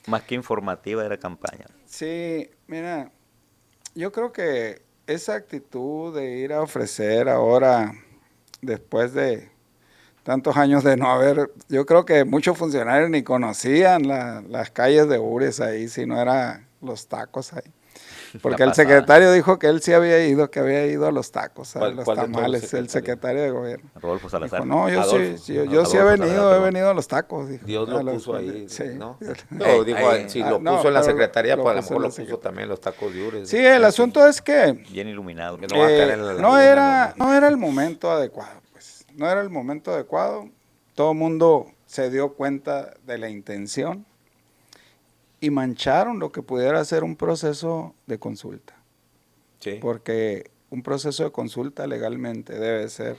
Más que informativa era campaña. Sí, mira, yo creo que esa actitud de ir a ofrecer ahora, después de tantos años de no haber, yo creo que muchos funcionarios ni conocían las calles de Ures ahí, si no eran los tacos ahí. Porque el secretario dijo que él sí había ido, a los tacos, a los tamales, el secretario de gobierno. Rodolfo Salazar. Dijo, no, yo sí he venido a los tacos. Dijo. Dios lo puso ahí, sí. ¿no? Pero dijo, si lo puso en la secretaría, pues a lo mejor lo puso también los tacos de Ures. Sí, el asunto es que bien iluminado. No era el momento adecuado, pues. No era el momento adecuado. Todo el mundo se dio cuenta de la intención y mancharon lo que pudiera ser un proceso de consulta. Sí. Porque un proceso de consulta legalmente debe ser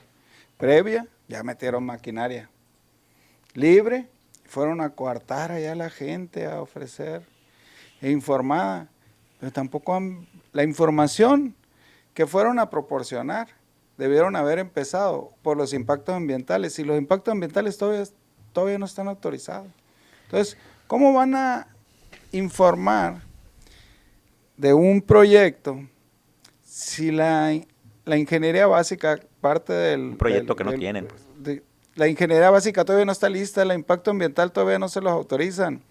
previa, ya metieron maquinaria libre, fueron a coartar allá a la gente a ofrecer informada, pero tampoco la información que fueron a proporcionar debieron haber empezado por los impactos ambientales, y los impactos ambientales todavía no están autorizados. Entonces, ¿cómo van a informar de un proyecto si la ingeniería básica parte del... Un proyecto que no tienen, pues. La ingeniería básica todavía no está lista, el impacto ambiental todavía no se los autorizan.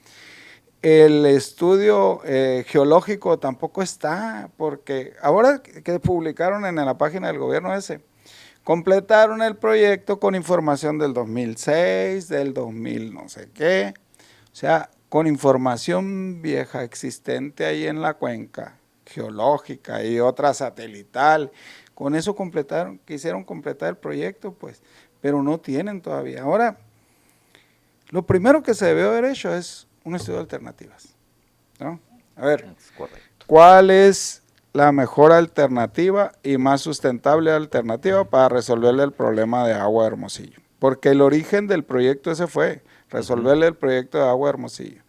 El estudio geológico tampoco está, porque ahora que publicaron en la página del gobierno completaron el proyecto con información del 2006, del 2000 no sé qué, o sea, con información vieja existente ahí en la cuenca geológica y otra satelital. Con eso quisieron completar el proyecto, pues, pero no tienen todavía. Ahora, lo primero que se debió haber hecho es un estudio de alternativas, ¿no? A ver, Es correcto. ¿cuál es la mejor alternativa y más sustentable alternativa para resolverle el problema de agua de Hermosillo? Porque el origen del proyecto ese fue resolverle el proyecto de agua de Hermosillo.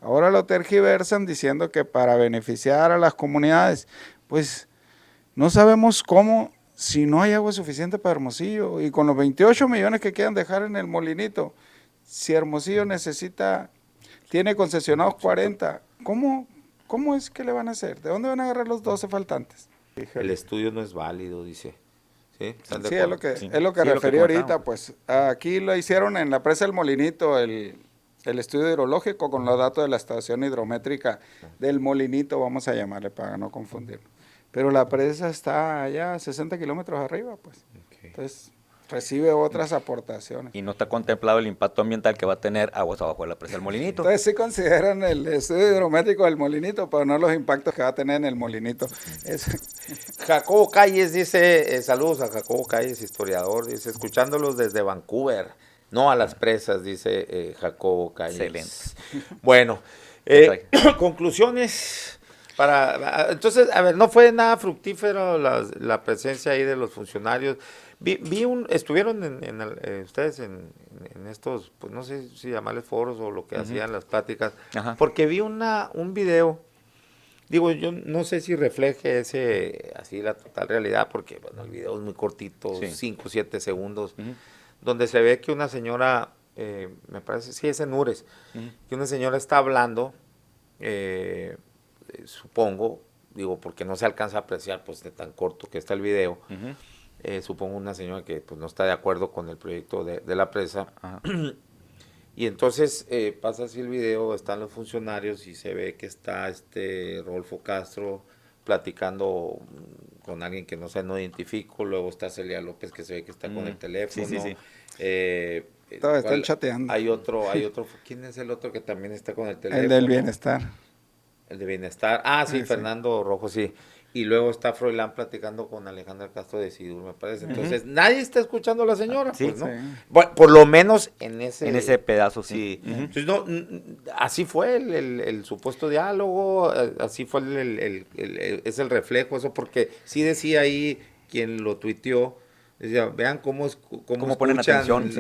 Ahora lo tergiversan diciendo que para beneficiar a las comunidades, pues no sabemos cómo si no hay agua suficiente para Hermosillo y con los 28 millones que quieran dejar en el molinito, si Hermosillo tiene concesionados 40, ¿cómo es que le van a hacer? ¿De dónde van a agarrar los 12 faltantes? El estudio no es válido, dice. ¿Sí? ¿Están de Sí, acuerdo? es lo que referí ahorita, pues aquí lo hicieron en la presa del Molinito, el estudio hidrológico con los datos de la estación hidrométrica del Molinito, vamos a llamarle para no confundirlo. Pero la presa está allá a 60 kilómetros arriba, pues. Okay. Entonces, recibe otras aportaciones. Y no está contemplado el impacto ambiental que va a tener aguas abajo de la presa del Molinito. Entonces sí consideran el estudio hidrométrico del Molinito, pero no los impactos que va a tener en el Molinito. Jacobo Calles dice, saludos a Jacobo Calles, historiador, dice, escuchándolos desde Vancouver, no a las presas, dice Jacobo Calles. Excelente. Bueno, conclusiones. Entonces, a ver, no fue nada fructífero la presencia ahí de los funcionarios. Estuvieron ustedes en estos, pues no sé si llamarles foros o lo que hacían las pláticas, porque vi un video, digo, yo no sé si refleje así la total realidad, porque bueno, el video es muy cortito, 5 o 7 segundos, donde se ve que una señora, me parece, sí es en Ures, que una señora está hablando, supongo, digo, porque no se alcanza a apreciar pues de tan corto que está el video, supongo una señora que pues no está de acuerdo con el proyecto de la presa, y entonces pasa así el video, están los funcionarios y se ve que está Rodolfo Castro platicando con alguien que no identifico, luego está Celia López que se ve que está con el teléfono, Están chateando. Hay otro, ¿quién es el otro que también está con el teléfono? El del bienestar. El de bienestar, sí, Fernando Rojo, sí. Y luego está Froilán platicando con Alejandra Castro de Sidur, me parece. Entonces, nadie está escuchando a la señora, pues, ¿no? Bueno, por lo menos en ese pedazo, sí. Entonces, así fue el supuesto diálogo, así fue es el reflejo, eso, porque sí decía ahí quien lo tuiteó, decía, vean cómo ponen atención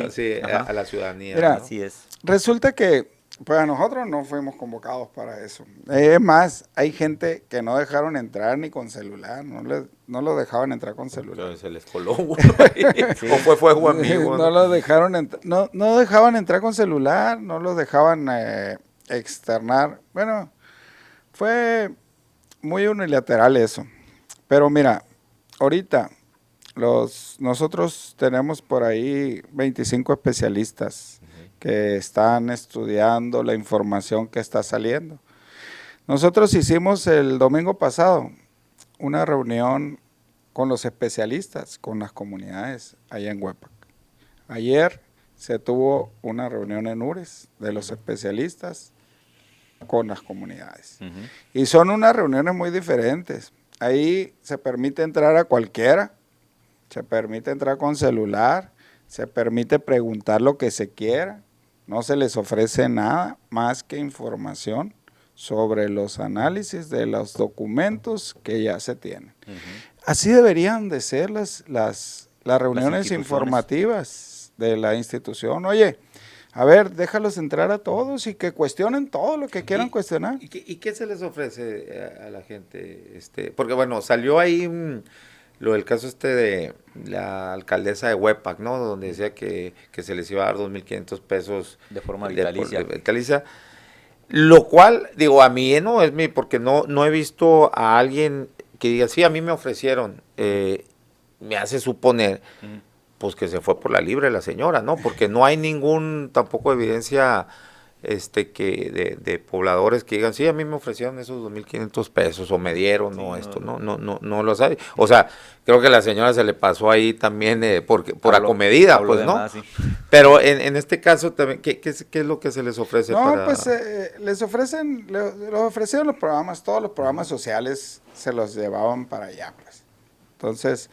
a la ciudadanía. Mira, ¿no? Así es. Resulta que pues nosotros no fuimos convocados para eso. Es más, hay gente que no dejaron entrar ni con celular, no lo dejaban entrar con celular. Entonces se les coló uno ahí, o fue fuego amigo. No lo dejaron no dejaban entrar con celular, no los dejaban externar. Bueno, fue muy unilateral eso. Pero mira, ahorita nosotros tenemos por ahí 25 especialistas que están estudiando la información que está saliendo. Nosotros hicimos el domingo pasado una reunión con los especialistas, con las comunidades allá en Huepac. Ayer se tuvo una reunión en Ures de los especialistas con las comunidades. Y son unas reuniones muy diferentes. Ahí se permite entrar a cualquiera, se permite entrar con celular, se permite preguntar lo que se quiera. No se les ofrece nada más que información sobre los análisis de los documentos que ya se tienen. Así deberían de ser las reuniones informativas de la institución. Oye, a ver, déjalos entrar a todos y que cuestionen todo lo que quieran cuestionar. ¿Y qué se les ofrece a la gente? Porque bueno, salió ahí lo del caso de la alcaldesa de Huepac, ¿no? Donde decía que se les iba a dar 2,500 pesos de forma vitalicia. Lo cual, digo, a mí no es porque no he visto a alguien que diga, sí, a mí me ofrecieron, me hace suponer, pues que se fue por la libre la señora, ¿no? Porque no hay ningún, tampoco evidencia, que de pobladores que digan, sí, a mí me ofrecieron esos 2,500 pesos, o me dieron, o esto, no lo sabe. O sea, creo que la señora se le pasó ahí también, por acomedida, pues, ¿no? Más, sí. Pero en este caso también, ¿qué es lo que se les ofrece No, para...? pues les ofrecieron los programas, todos los programas sociales se los llevaban para allá, pues. Entonces,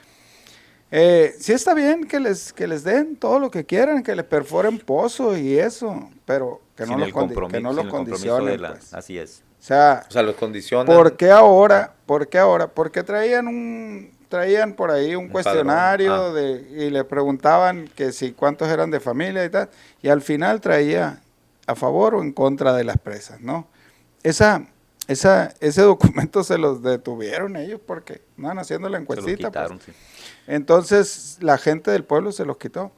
sí está bien que les den todo lo que quieran, que les perforen pozos y eso, pero que no Sin los el compromiso, que no sin los el compromiso condicionen, de pues. así es. O sea, los condicionan. ¿por qué ahora? Porque traían por ahí un cuestionario y le preguntaban que si cuántos eran de familia y tal, y al final traía a favor o en contra de las presas, ¿no? Ese documento se los detuvieron ellos porque andaban haciendo la Se encuestita. lo quitaron, Pues. sí. Entonces la gente del pueblo se los quitó.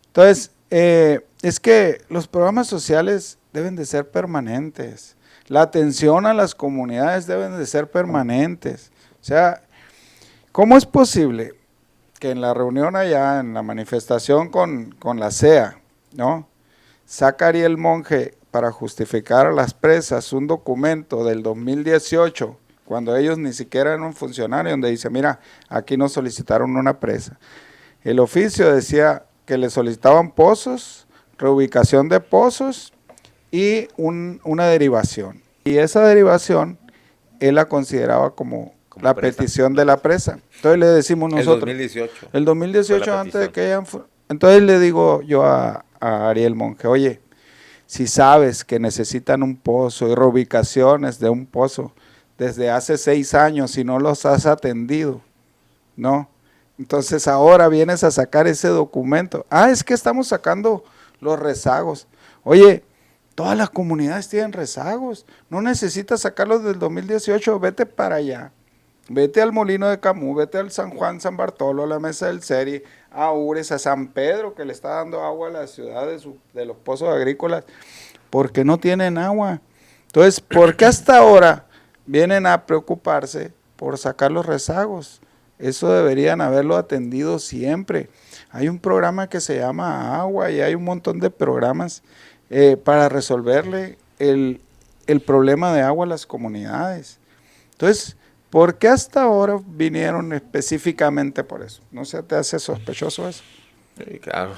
Entonces, es que los programas sociales deben de ser permanentes. La atención a las comunidades deben de ser permanentes. O sea, ¿cómo es posible que en la reunión allá, en la manifestación con la CEA, ¿no? Saca Ariel Monge para justificar a las presas un documento del 2018, cuando ellos ni siquiera eran un funcionario, donde dice, mira, aquí nos solicitaron una presa. El oficio decía que le solicitaban pozos, reubicación de pozos y una derivación. Y esa derivación él la consideraba como la presa. petición de la presa. Entonces le decimos nosotros. El 2018. El 2018 Fue la antes de petición. que hayan... Entonces le digo yo a Ariel Monge, oye, si sabes que necesitan un pozo y reubicaciones de un pozo desde hace 6 años y no los has atendido, ¿no? Entonces ahora vienes a sacar ese documento. Es que estamos sacando los rezagos. Oye, todas las comunidades tienen rezagos. No necesitas sacarlos del 2018, vete para allá. Vete al Molino de Camus, vete al San Juan, San Bartolo, a la Mesa del Seri, a Ures, a San Pedro, que le está dando agua a la ciudad de los pozos agrícolas, porque no tienen agua. Entonces, ¿por qué hasta ahora vienen a preocuparse por sacar los rezagos? Eso deberían haberlo atendido siempre. Hay un programa que se llama Agua y hay un montón de programas para resolverle el problema de agua a las comunidades. Entonces, ¿por qué hasta ahora vinieron específicamente por eso? ¿No se te hace sospechoso eso? Sí, claro,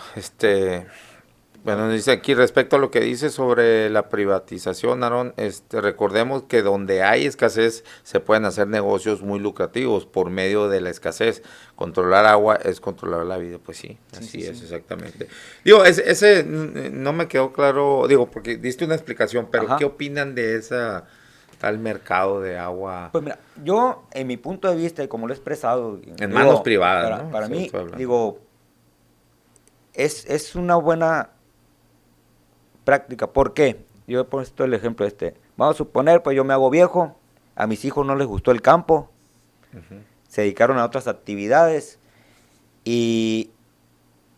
bueno, dice aquí respecto a lo que dice sobre la privatización, Aarón, recordemos que donde hay escasez se pueden hacer negocios muy lucrativos por medio de la escasez. Controlar agua es controlar la vida, pues sí, así es, exactamente. Digo, ese no me quedó claro, digo, porque diste una explicación, pero Ajá. ¿qué opinan de esa tal mercado de agua? Pues mira, yo en mi punto de vista, y como lo he expresado... En manos privadas, ¿no? Para Eso mí, estoy hablando. digo, es una buena práctica. ¿Por qué? Yo he puesto el ejemplo Vamos a suponer, pues yo me hago viejo, a mis hijos no les gustó el campo, se dedicaron a otras actividades y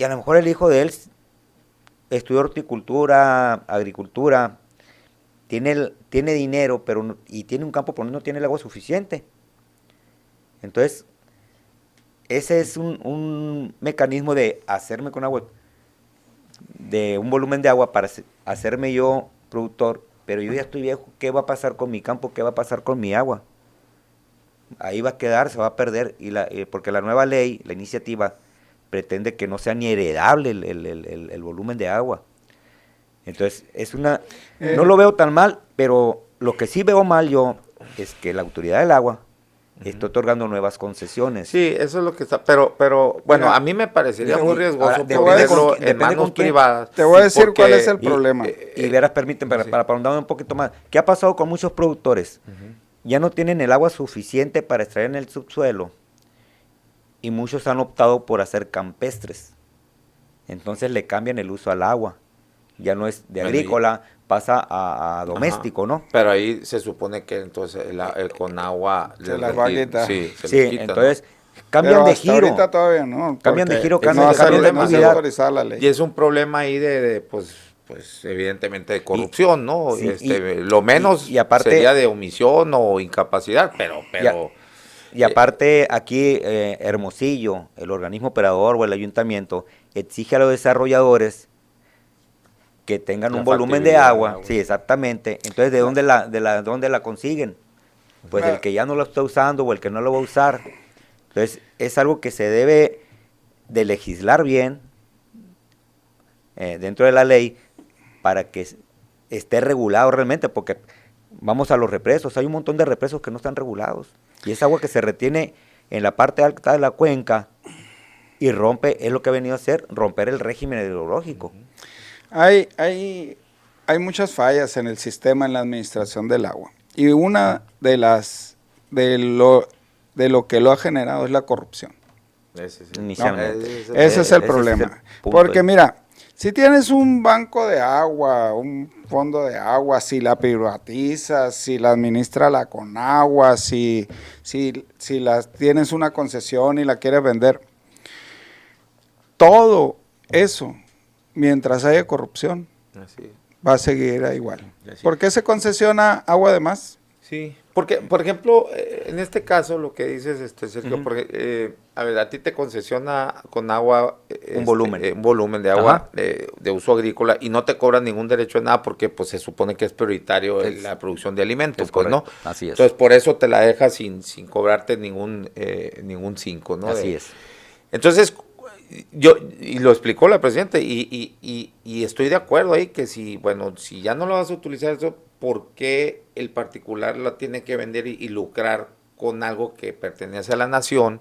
a lo mejor el hijo de él estudió horticultura, agricultura, tiene dinero y tiene un campo, pero no tiene el agua suficiente. Entonces, ese es un mecanismo de hacerme con agua, de un volumen de agua para hacerme yo productor, pero yo ya estoy viejo, ¿qué va a pasar con mi campo? ¿Qué va a pasar con mi agua? Ahí va a quedar, se va a perder, porque la nueva ley, la iniciativa, pretende que no sea ni heredable el volumen de agua. Entonces, no lo veo tan mal, pero lo que sí veo mal yo es que la autoridad del agua está otorgando nuevas concesiones. Sí, eso es lo que está, pero bueno, Mira, a mí me parecería muy riesgoso ahora, ponerlo depende en manos con quién. privadas. Te voy a decir porque- cuál es el problema. Y verás, permíteme, sí. para ahondar un poquito más. ¿Qué ha pasado con muchos productores? Ya no tienen el agua suficiente para extraer en el subsuelo y muchos han optado por hacer campestres. Entonces le cambian el uso al agua. Ya no es de Bueno, agrícola, pasa a doméstico, ¿no? Pero ahí se supone que entonces el con agua Se las va a quitar. Sí, se Sí, les quita, entonces Pero cambian de hasta giro. ahorita todavía no. Cambian de porque giro, no ha cambian de salido, no ha sido actividad. autorizada la ¿no? ley. Y es un problema ahí pues pues evidentemente de corrupción, ¿no? Sí, Lo menos y aparte, sería de omisión o incapacidad, pero y aparte aquí Hermosillo, el organismo operador o el ayuntamiento, exige a los desarrolladores que tengan la un volumen de factibilidad agua. Sí, exactamente. Entonces, ¿dónde la consiguen? Pues el que ya no lo está usando o el que no lo va a usar. Entonces, es algo que se debe de legislar bien dentro de la ley para que esté regulado realmente, porque vamos a los represos, hay un montón de represos que no están regulados, y es agua que se retiene en la parte alta de la cuenca y es lo que ha venido a hacer, romper el régimen hidrológico. Hay muchas fallas en el sistema, en la administración del agua. Y una de lo que lo ha generado es la corrupción. Inicialmente. Ese es el problema. Porque mira, si tienes un banco de agua, un fondo de agua, si la privatizas, si la administra la Conagua, si tienes una concesión y la quieres vender, todo eso, mientras haya corrupción, va a seguir igual. ¿Por qué se concesiona agua de más? Sí, porque, por ejemplo, en este caso, lo que dices, Sergio, porque, a ver, a ti te concesiona con agua un volumen de agua de uso agrícola y no te cobran ningún derecho de nada porque pues se supone que es prioritario la producción de alimentos, pues, ¿no? Así es. Entonces, por eso te la dejas sin cobrarte ningún 5, ¿no? Así es. Entonces, y lo explicó la presidenta, y estoy de acuerdo ahí que si ya no lo vas a utilizar eso, ¿por qué el particular la tiene que vender y lucrar con algo que pertenece a la nación?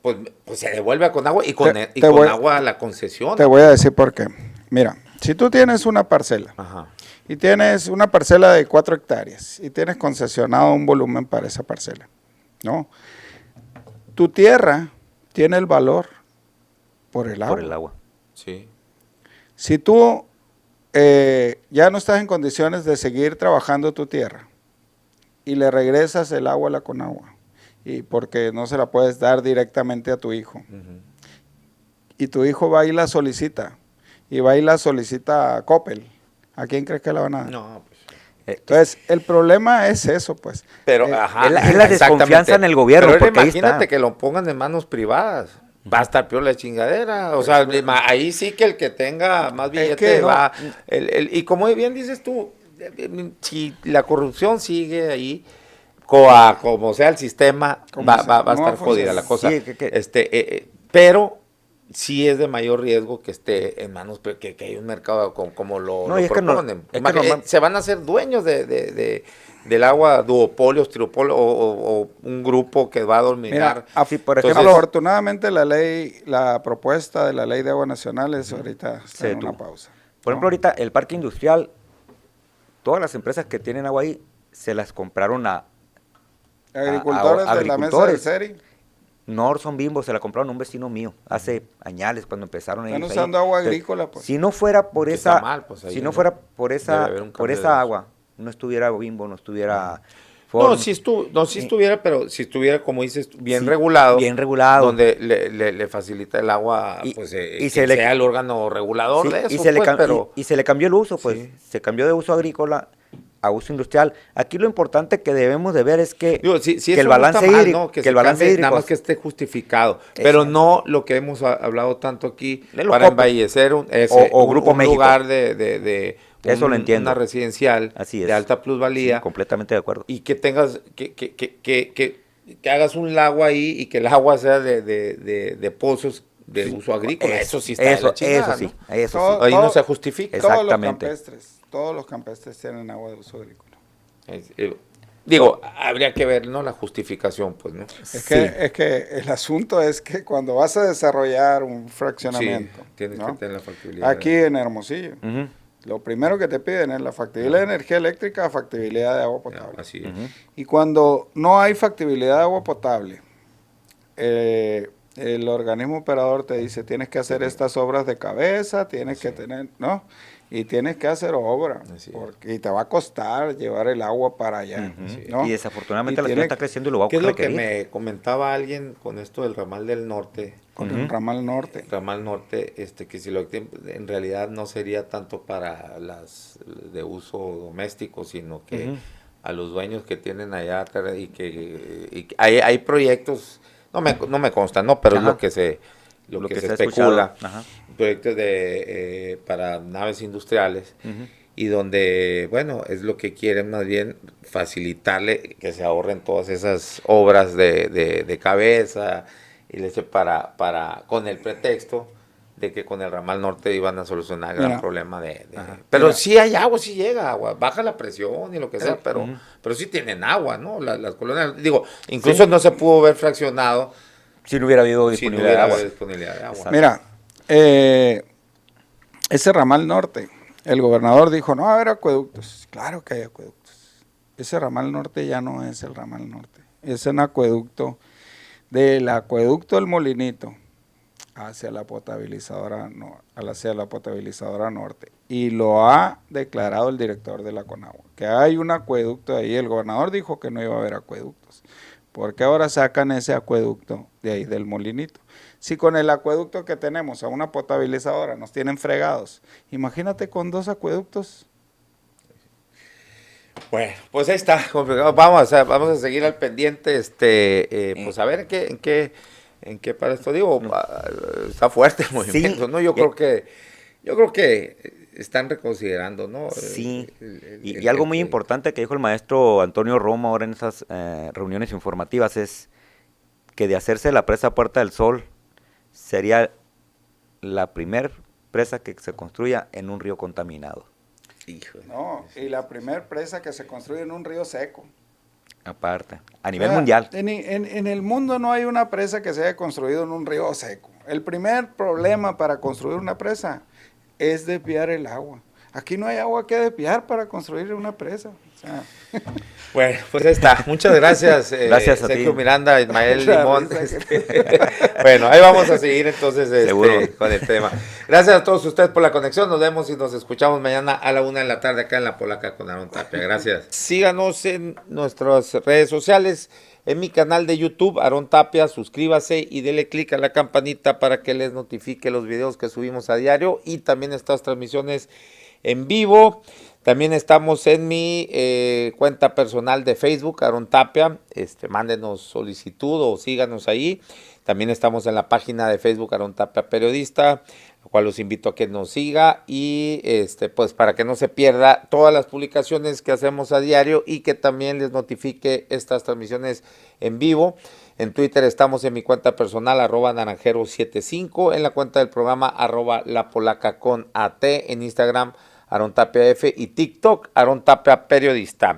Pues se devuelve a Conagua y con Conagua la concesión. Te voy a decir por qué. Mira, si tú tienes una parcela y tienes una parcela de 4 hectáreas y tienes concesionado un volumen para esa parcela, ¿no? Tu tierra tiene el valor por el agua. Por el agua. Sí. Si tú ya no estás en condiciones de seguir trabajando tu tierra y le regresas el agua a la Conagua, y porque no se la puedes dar directamente a tu hijo, y tu hijo va y la solicita, a Coppel, ¿a quién crees que la van a dar? No, pues. Entonces, el problema es eso, pues. Pero, es la desconfianza en el gobierno. Pero porque imagínate que lo pongan en manos privadas. Va a estar peor la chingadera. O sea, ahí sí que el que tenga más billete va. Y como bien dices tú, si la corrupción sigue ahí, como sea el sistema, va a estar jodida la cosa. Sí, pero sí es de mayor riesgo que esté en manos, que hay un mercado como lo proponen. Se van a hacer dueños del agua, duopolios, triopolios, o un grupo que va a dominar. Mira, por ejemplo, afortunadamente la propuesta de la ley de aguas nacionales ahorita está en una pausa. Por ejemplo, ahorita el parque industrial, todas las empresas que tienen agua ahí, se las compraron a agricultores de la mesa del CERI. Norson Bimbo se la compraron a un vecino mío hace años cuando empezaron. Están usando agua agrícola, pues. Si no fuera por esa, fuera por esa agua, no estuviera Bimbo, no estuviera Ford. No, si estuviera, pero si estuviera, como dices, bien regulado. Bien regulado. Donde le facilita el agua, sea el órgano regulador de eso. Y se le cambió el uso, pues. Se cambió de uso agrícola a uso industrial. Aquí lo importante que debemos de ver es que, que el balance hídrico, ¿no? que el balance hídrico, nada más que esté justificado, pero no lo que hemos hablado tanto aquí para embellecer un lugar de eso lo entiendo. Una residencial de alta plusvalía. Sí, completamente de acuerdo. Y que tengas, que hagas un lago ahí y que el agua sea de pozos de uso agrícola. Eso sí está de la chingada, eso ¿no? Ahí no se justifica. Exactamente. Todos los campestres tienen agua de uso agrícola. Habría que ver, ¿no? La justificación, pues, ¿no? Es que el asunto es que cuando vas a desarrollar un fraccionamiento, tienes que tener la factibilidad. Aquí en Hermosillo, lo primero que te piden es la factibilidad de energía eléctrica, factibilidad de agua potable. Así es. Y cuando no hay factibilidad de agua potable, el organismo operador te dice, tienes que hacer estas obras de cabeza, tienes que tener, ¿no? y tienes que hacer obra, y te va a costar llevar el agua para allá. ¿No? Y desafortunadamente la ciudad está creciendo y lo va a ¿Qué es lo requerir. que me comentaba alguien con esto del ramal del norte? Con el ramal norte. Ramal norte, que si lo en realidad no sería tanto para las de uso doméstico, sino que a los dueños que tienen allá y que hay proyectos, no me consta, ¿no? Pero es lo que se especula, proyectos de para naves industriales, y donde, bueno, es lo que quieren más bien facilitarle que se ahorren todas esas obras de cabeza y leche para con el pretexto de que con el ramal norte iban a solucionar el gran problema pero sí hay agua, sí llega agua, baja la presión y lo que sea, pero sí tienen agua, ¿no? Las colonias, digo, incluso no se pudo ver fraccionado si no hubiera habido disponibilidad de agua. Mira, ese ramal norte, el gobernador dijo, no va a haber acueductos. Claro que hay acueductos. Ese ramal norte ya no es el ramal norte. Es un acueducto del acueducto del Molinito hacia la potabilizadora norte. Y lo ha declarado el director de la Conagua, que hay un acueducto ahí. El gobernador dijo que no iba a haber acueductos. ¿Por qué ahora sacan ese acueducto de ahí del Molinito? Si con el acueducto que tenemos a una potabilizadora nos tienen fregados, imagínate con 2 acueductos. Bueno, pues ahí está, complicado. Vamos a seguir al pendiente, pues a ver en qué para esto digo, está fuerte el movimiento, ¿no? Yo creo que están reconsiderando, ¿no? Sí, y algo muy importante que dijo el maestro Antonio Romo ahora en esas reuniones informativas es que de hacerse la presa Puerta del Sol sería la primer presa que se construya en un río contaminado. Híjole. No, y la primer presa que se construye en un río seco. Aparte, a nivel mundial. En el mundo no hay una presa que se haya construido en un río seco. El primer problema para construir una presa es desviar el agua. Aquí no hay agua que desviar para construir una presa. O sea. Bueno, pues ahí está. Muchas gracias. Gracias a Sergio ti. Miranda, Ismael Limón. Bueno, ahí vamos a seguir entonces con el tema. Gracias a todos ustedes por la conexión. Nos vemos y nos escuchamos mañana a la 1 de la tarde acá en La Polaca con Aarón Tapia. Gracias. Síganos en nuestras redes sociales. En mi canal de YouTube, Aarón Tapia, suscríbase y dele click a la campanita para que les notifique los videos que subimos a diario y también estas transmisiones en vivo. También estamos en mi cuenta personal de Facebook, Aarón Tapia. Mándenos solicitud o síganos ahí. También estamos en la página de Facebook Aarón Tapia Periodista, lo cual los invito a que nos siga y pues para que no se pierda todas las publicaciones que hacemos a diario y que también les notifique estas transmisiones en vivo. En Twitter estamos en mi cuenta personal, @naranjero75, en la cuenta del programa, @lapolaca con AT, en Instagram, Aarón Tapia F y TikTok, Aarón Tapia Periodista.